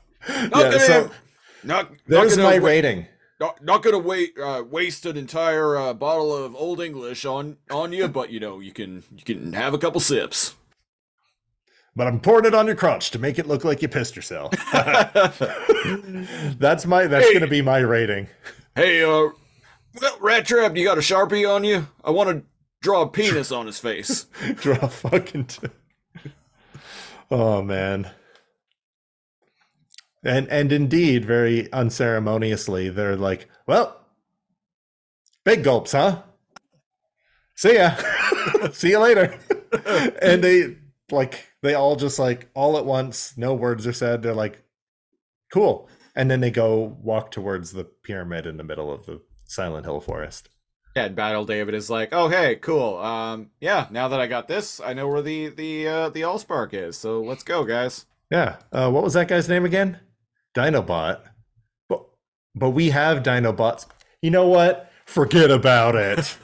There's my rating. Not gonna waste an entire bottle of Old English on you, but you can have a couple sips. But I'm pouring it on your crotch to make it look like you pissed yourself. That's gonna be my rating. Hey, Rat Trap, you got a Sharpie on you? I want to draw a penis on his face. Draw a fucking. Oh man. And indeed, very unceremoniously, they're like, well, big gulps, huh? See ya. See you later. And they all just like, all at once, no words are said. They're like, cool. And then they go walk towards the pyramid in the middle of the Silent Hill forest. Yeah, and Battle David is like, oh, hey, cool. Yeah, now that I got this, I know where the Allspark is. So let's go, guys. Yeah. What was that guy's name again? Dinobot. But we have Dinobots. You know what? Forget about it.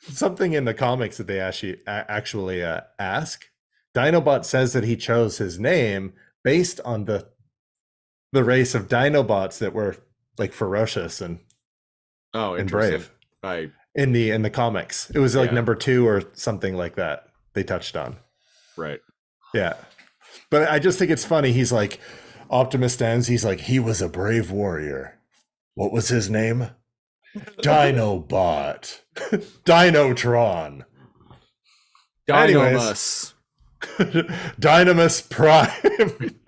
Something in the comics that they actually ask. Dinobot says that he chose his name based on the race of Dinobots that were like ferocious and brave. Right. In the comics. It was like number 2 or something like that they touched on. Right. Yeah. But I just think it's funny. He's like, Optimus stands. He's like, he was a brave warrior. What was his name? Dinobot. Dinotron. Dynamus. Dynamus Prime.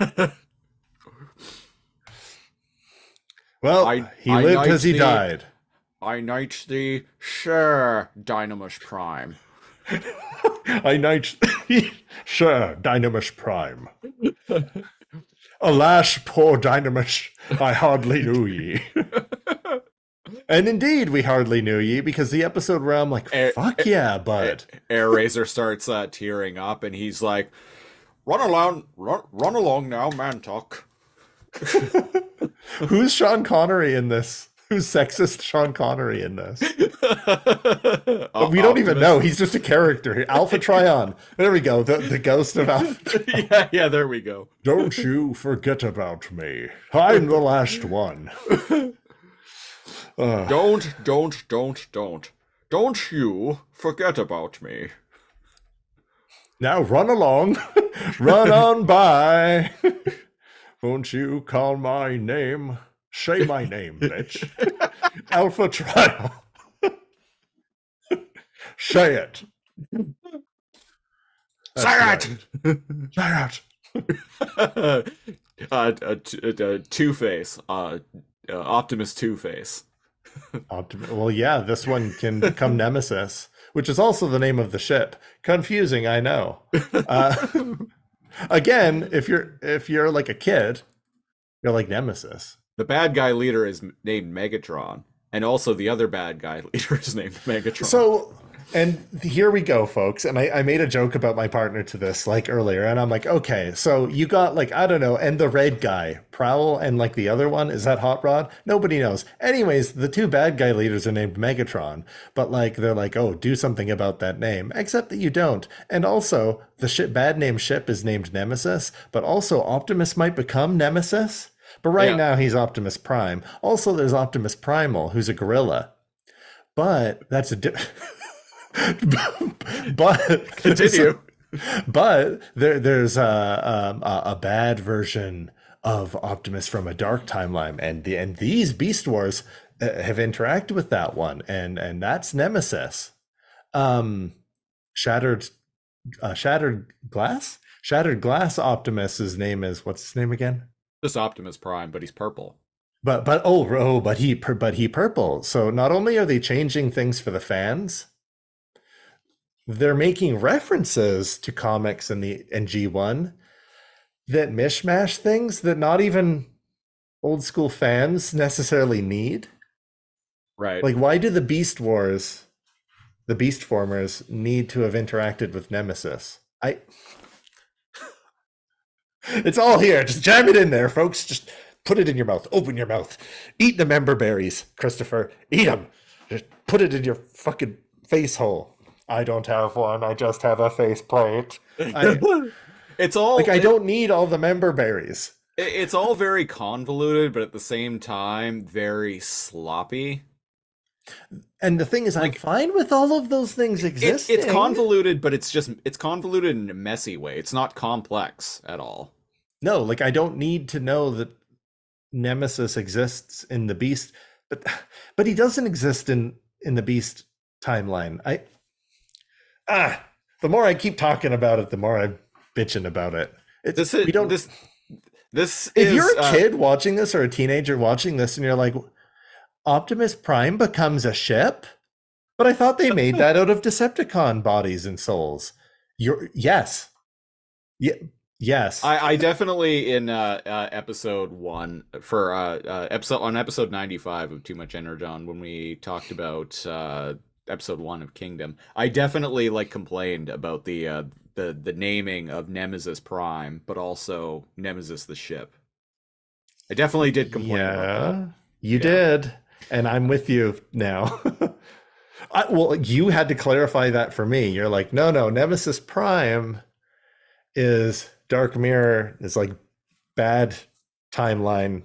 Well, he lived as he died. I knight thee, sure, Dynamus Prime. I knight thee, sure, Dynamus Prime. Alas, poor Dynamus, I hardly knew ye. And indeed, we hardly knew ye, because the episode where I'm like, fuck yeah, bud. Air Razor starts tearing up, and he's like, run along now, man talk. Who's Sean Connery in this? Who's sexist Sean Connery in this? We don't even know. He's just a character here. Alpha Trion. There we go. The ghost of Alpha. Yeah, there we go. Don't you forget about me. I'm the last one. Don't you forget about me. Now run along. Run on by. Won't you call my name? Say my name, bitch. Alpha Trial. Say it. Say it. Two-Face. Optimus Two-Face. Well, yeah, this one can become Nemesis, which is also the name of the ship. Confusing, I know. Again, if you're like a kid, you're like Nemesis. The bad guy leader is named Megatron, and also the other bad guy leader is named Megatron. So, and here we go, folks. And I made a joke about my partner to this like earlier, and I'm like, okay, so you got like, I don't know, and the red guy, Prowl, and like the other one, is that Hot Rod? Nobody knows. Anyways, the two bad guy leaders are named Megatron, but like they're like, oh, do something about that name, except that you don't. And also, the bad name ship is named Nemesis, but also Optimus might become Nemesis. But right now he's Optimus Prime. Also, there's Optimus Primal, who's a gorilla. But that's but continue. But there's a bad version of Optimus from a dark timeline, and these Beast Wars have interacted with that one, and that's Nemesis. Shattered Glass Optimus's name is, what's his name again? Just Optimus Prime, but he's purple. But he purple. So not only are they changing things for the fans, they're making references to comics and G1 that mishmash things that not even old school fans necessarily need. Right. Like, why do the Beast Wars, the Beast Formers, need to have interacted with Nemesis? It's all here. Just jam it in there, folks. Just put it in your mouth. Open your mouth. Eat the member berries, Christopher. Eat them. Just put it in your fucking face hole. I don't have one. I just have a face plate. It's all like, I don't need all the member berries. It's all very convoluted, but at the same time, very sloppy. And the thing is, like, I'm fine with all of those things existing. It's convoluted, but it's convoluted in a messy way. It's not complex at all. No, like, I don't need to know that Nemesis exists in the Beast, but he doesn't exist in the Beast timeline. The more I keep talking about it, the more I'm bitching about it. If you're a kid watching this or a teenager watching this, and you're like, Optimus Prime becomes a ship? But I thought they made that out of Decepticon bodies and souls. Yes. I definitely in episode 1 for episode 95 of Too Much Energon, when we talked about episode 1 of Kingdom, I definitely like complained about the naming of Nemesis Prime, but also Nemesis the ship. I definitely did complain about that. You did. And I'm with you now. Well, you had to clarify that for me. You're like, no, Nemesis Prime is Dark Mirror, is like bad timeline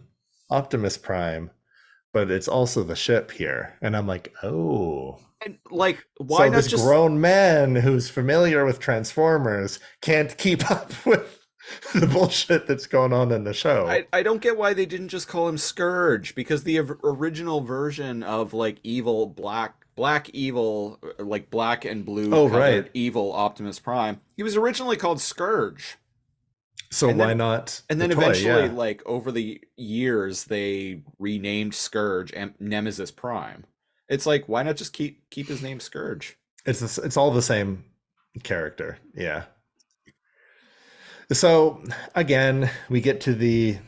Optimus Prime, but it's also the ship here. And I'm like, oh. And like, why so not this just grown man who's familiar with Transformers can't keep up with the bullshit that's going on in the show. I don't get why they didn't just call him Scourge, because the original version of like evil black evil, like black and blue Oh, colored right. evil Optimus Prime, he was originally called Scourge. So And why then not and the then toy? eventually, Yeah. like over the years, they renamed Scourge and Nemesis Prime. It's like, why not just keep his name Scourge? It's all the same character. Yeah. So again, we get to the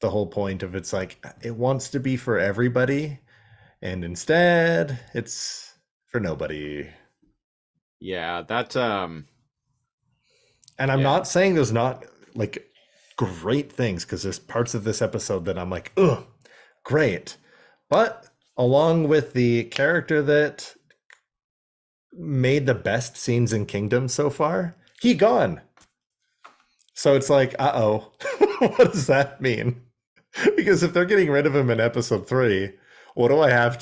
whole point of it's like it wants to be for everybody, and instead it's for nobody. Yeah, that And I'm yeah. not saying there's not like great things, because there's parts of this episode that I'm like, ugh, great. But along with the character that made the best scenes in Kingdom so far, he gone. So it's like, uh-oh, what does that mean? Because if they're getting rid of him in episode 3, what do I have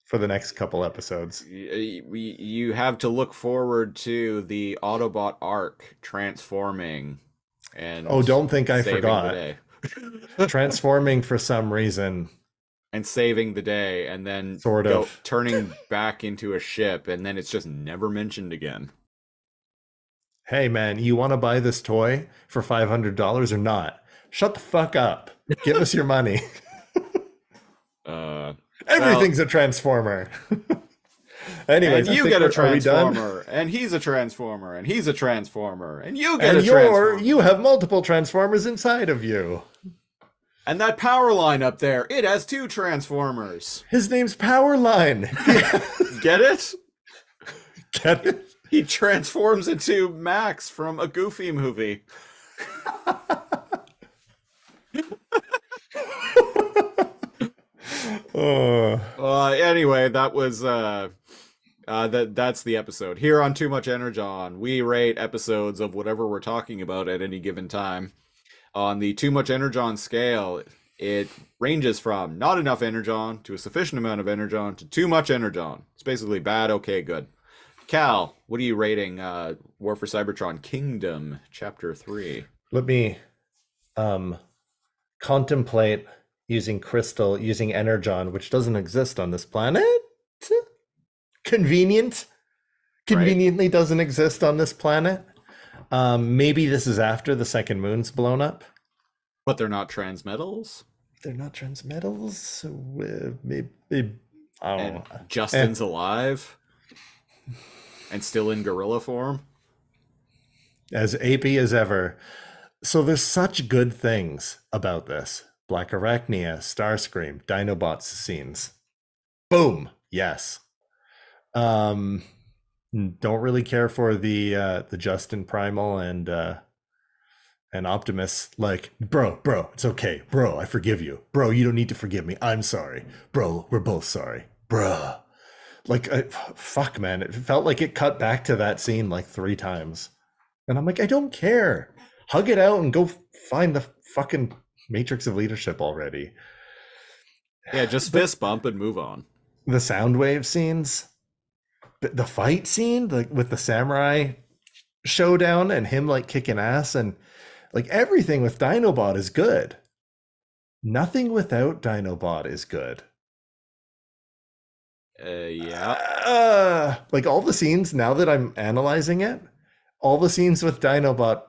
for the next couple episodes? You have to look forward to the Autobot arc transforming and Oh, don't think I saving forgot. the day. Transforming for some reason, And saving the day, and then sort of. turning back into a ship, and then it's just never mentioned again. Hey man, you want to buy this toy for $500 or not? Shut the fuck up. Give us your money. Everything's a transformer. Anyways, and you I think get a are we done? transformer, and he's a transformer, and he's a transformer, and you get And a transformer. you have multiple transformers inside of you. And that power line up there, it has 2 transformers. His name's Powerline. Get it? Get it? He transforms into Max from a Goofy movie. Anyway, that was that's the episode. Here on Too Much Energon, we rate episodes of whatever we're talking about at any given time. On the Too Much Energon scale, it ranges from not enough Energon to a sufficient amount of Energon to too much Energon. It's basically bad, okay, good. Cal, what are you rating War for Cybertron Kingdom Chapter 3? Let me contemplate using crystal, using Energon, which doesn't exist on this planet. Conveniently doesn't exist on this planet. Maybe this is after the second moon's blown up. But they're not transmetals? They're not transmetals. So maybe, I don't know. Justin's alive and still in gorilla form. As apey as ever. So there's such good things about this. Black Arachnia, Starscream, Dinobots scenes. Boom. Yes. Don't really care for the Justin Primal and Optimus. Like, bro, it's okay. Bro, I forgive you. Bro, you don't need to forgive me. I'm sorry. Bro, we're both sorry. Bruh. Like, fuck, man. It felt like it cut back to that scene like 3 times. And I'm like, I don't care. Hug it out and go find the fucking Matrix of Leadership already. Yeah, just fist bump and move on. The Soundwave scenes, the fight scene, like with the samurai showdown and him like kicking ass, and like everything with Dinobot is good. Nothing without Dinobot is good. Yeah. Like all the scenes, now that I'm analyzing it, all the scenes with Dinobot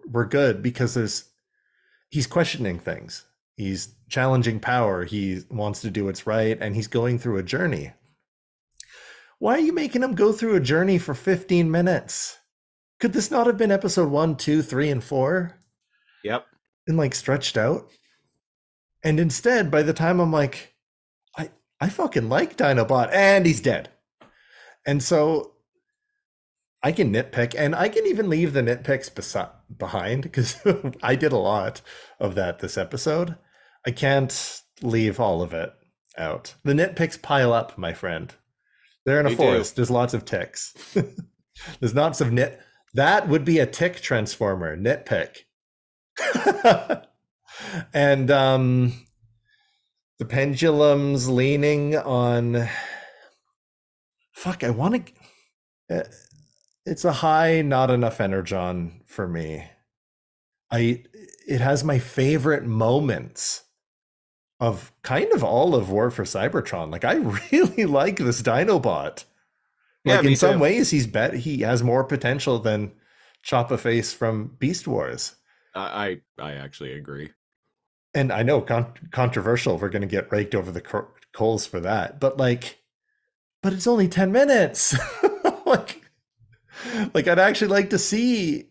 were good because he's questioning things. He's challenging power. He wants to do what's right, and he's going through a journey. Why are you making him go through a journey for 15 minutes? Could this not have been episode 1, 2, 3, and 4? Yep. And like stretched out? And instead, by the time I'm like, I fucking like Dinobot, and he's dead. And so I can nitpick, and I can even leave the nitpicks behind, because I did a lot of that this episode. I can't leave all of it out. The nitpicks pile up, my friend. They're in a forest. There's lots of ticks. There's lots of that would be a tick transformer, nitpick. And the pendulum's leaning on. Fuck, I want to. it's a high, not enough Energon for me. It has my favorite moments of kind of all of War for Cybertron. Like I really like this Dinobot. Yeah, Like me in some too. ways, he has more potential than Chop-A-Face from Beast Wars. I actually agree. And I know controversial. We're going to get raked over the coals for that, but but it's only 10 minutes. like, like I'd actually like to see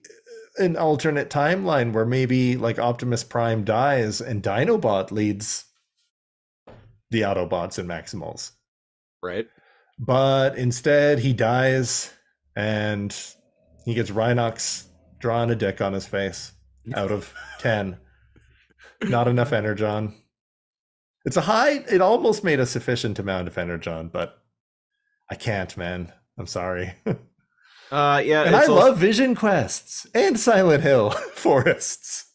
an alternate timeline where maybe like Optimus Prime dies and Dinobot leads the Autobots and Maximals. Right? But instead, he dies and he gets Rhinox drawing a dick on his face out of 10. Not enough Energon. It's a high, it almost made a sufficient amount of Energon, but I can't, man. I'm sorry. Yeah, And I it's also, love Vision Quests and Silent Hill forests.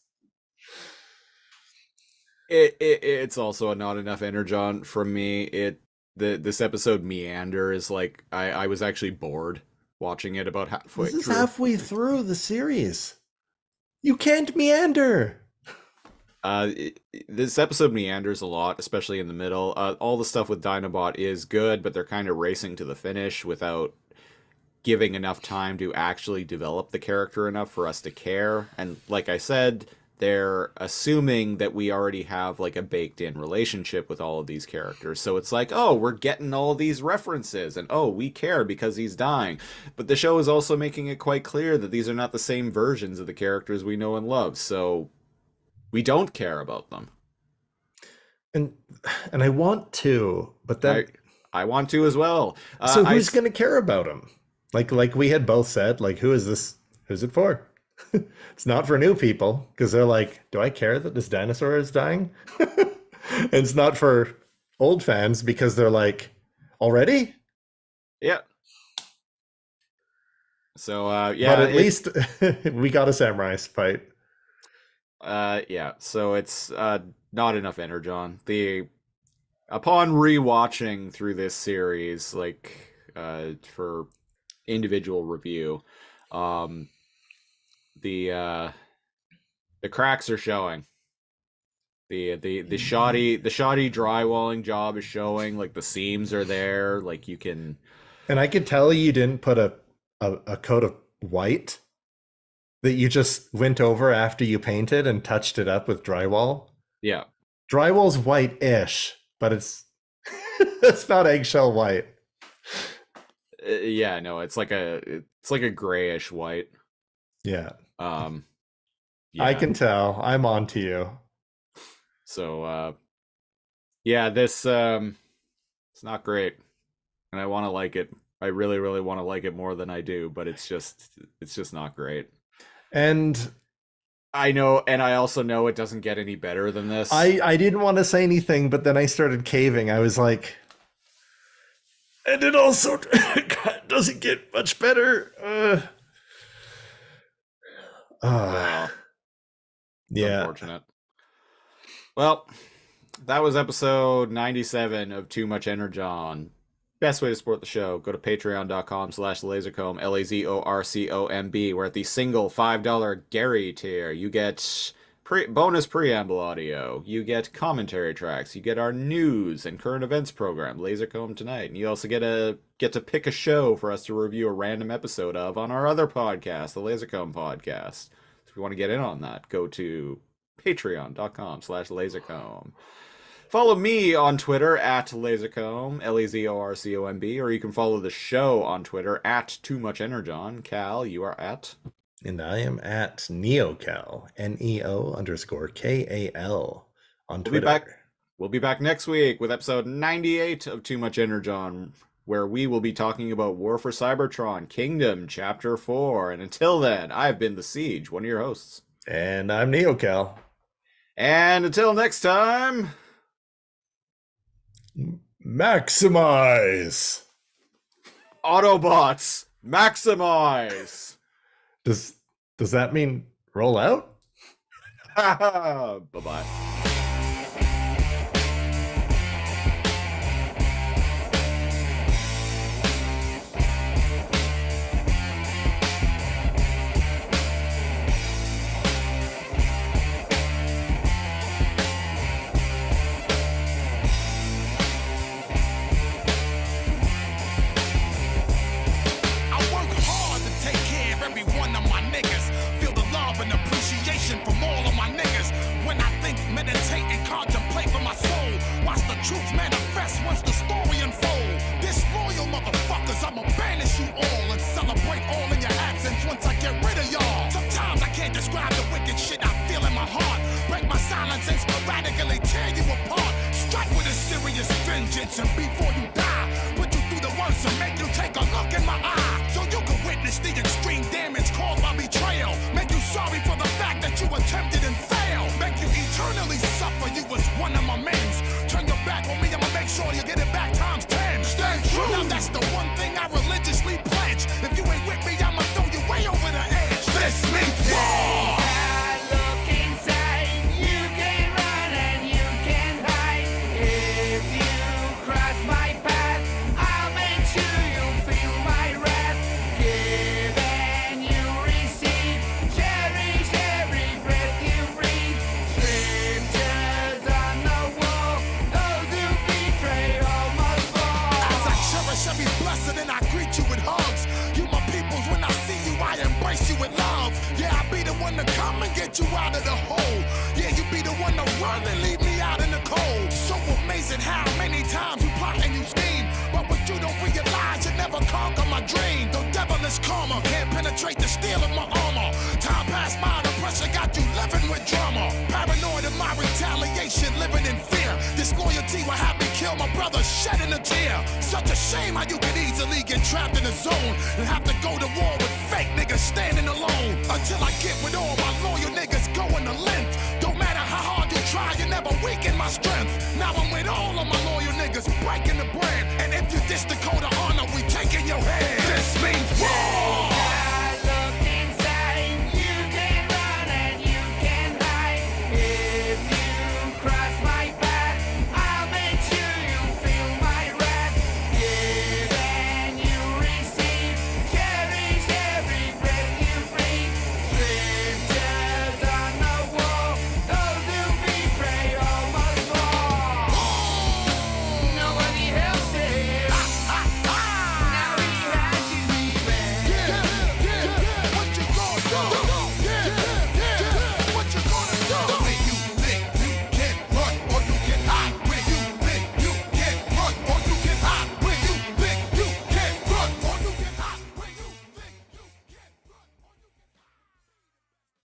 it's also a not enough Energon from me. This episode meanders. Like I was actually bored watching it about halfway This is through. halfway through the series. You can't meander. This episode meanders a lot, especially in the middle. All the stuff with Dinobot is good, but they're kind of racing to the finish without giving enough time to actually develop the character enough for us to care. And like I said, they're assuming that we already have like a baked in relationship with all of these characters. So it's like, oh, we're getting all of these references and oh, we care because he's dying. But the show is also making it quite clear that these are not the same versions of the characters we know and love. So we don't care about them. And I want to, but then I want to as well. so who's going to care about him? Like we had both said, like who is this? Who's it for? It's not for new people because they're like, do I care that this dinosaur is dying? And it's not for old fans because they're like, already? Yeah. So But at least we got a samurai fight. Yeah, so it's not enough Energon. Upon rewatching through this series, like for individual review, the cracks are showing. The shoddy drywalling job is showing. Like the seams are there. Like you can. And I could tell you didn't put a coat of white that you just went over after you painted and touched it up with drywall. Yeah. Drywall's white-ish, but it's it's not eggshell white. Yeah, no, it's like a grayish white. Yeah. Yeah. I can tell. I'm on to you. So yeah, this it's not great. And I want to like it. I really, really want to like it more than I do, but it's just not great. And I know, and I also know it doesn't get any better than this. I didn't want to say anything, but then I started caving. I was like, and it also doesn't get much better. Well, yeah. Unfortunate. Well, that was episode 97 of Too Much Energon. Best way to support the show, go to patreon.com/lazorcomb, LAZORCOMB. We're at the single $5 Gary tier. You get bonus preamble audio. You get commentary tracks. You get our news and current events program, Lasercomb Tonight. And you also get to pick a show for us to review a random episode of on our other podcast, the Lasercomb Podcast. So if you want to get in on that, go to patreon.com/lazorcomb. Follow me on Twitter at Lasercomb, LAZORCOMB, or you can follow the show on Twitter at Too Much Energon. Cal, you are at? And I am at NeoKal, NEO_KAL on Twitter. We'll be back next week with episode 98 of Too Much Energon, where we will be talking about War for Cybertron, Kingdom, Chapter 4. And until then, I've been The Siege, one of your hosts. And I'm NeoKal. And until next time... Maximize! Autobots, maximize! Does that mean roll out? Bye-bye. violence and sporadically tear you apart. Strike with a serious vengeance, and before you die, put you through the worst and make you take a look in my eye, so you can witness the extreme damage caused by betrayal. Make you sorry for the fact that you attempted and failed. Make you eternally suffer. You was one of my men's. Turn your back on me, I'ma make sure you get it back times 10. Stay true. Now that's the one thing I religiously pledge. If you ain't with me, I'ma throw you way over the edge. This means war. You out of the hole. Yeah, you be the one to run and leave me out in the cold. So amazing how many times you plot and you scheme, but what you don't realize, you never conquer my dream. The devilish karma can't penetrate the steel of my armor. Time passed by, the pressure got you living with drama. Paranoid of my retaliation, living in fear. Disloyalty will have me kill my brother, shedding a tear. Such a shame how you could easily get trapped in a zone and have to go to war with fake niggas standing alone. Until I get with all my loyal niggas going the length. Don't matter how hard you try, you never weaken my strength. Now I'm with all of my loyal niggas breaking the brand. And if you diss the code of honor, we taking your head. This means war.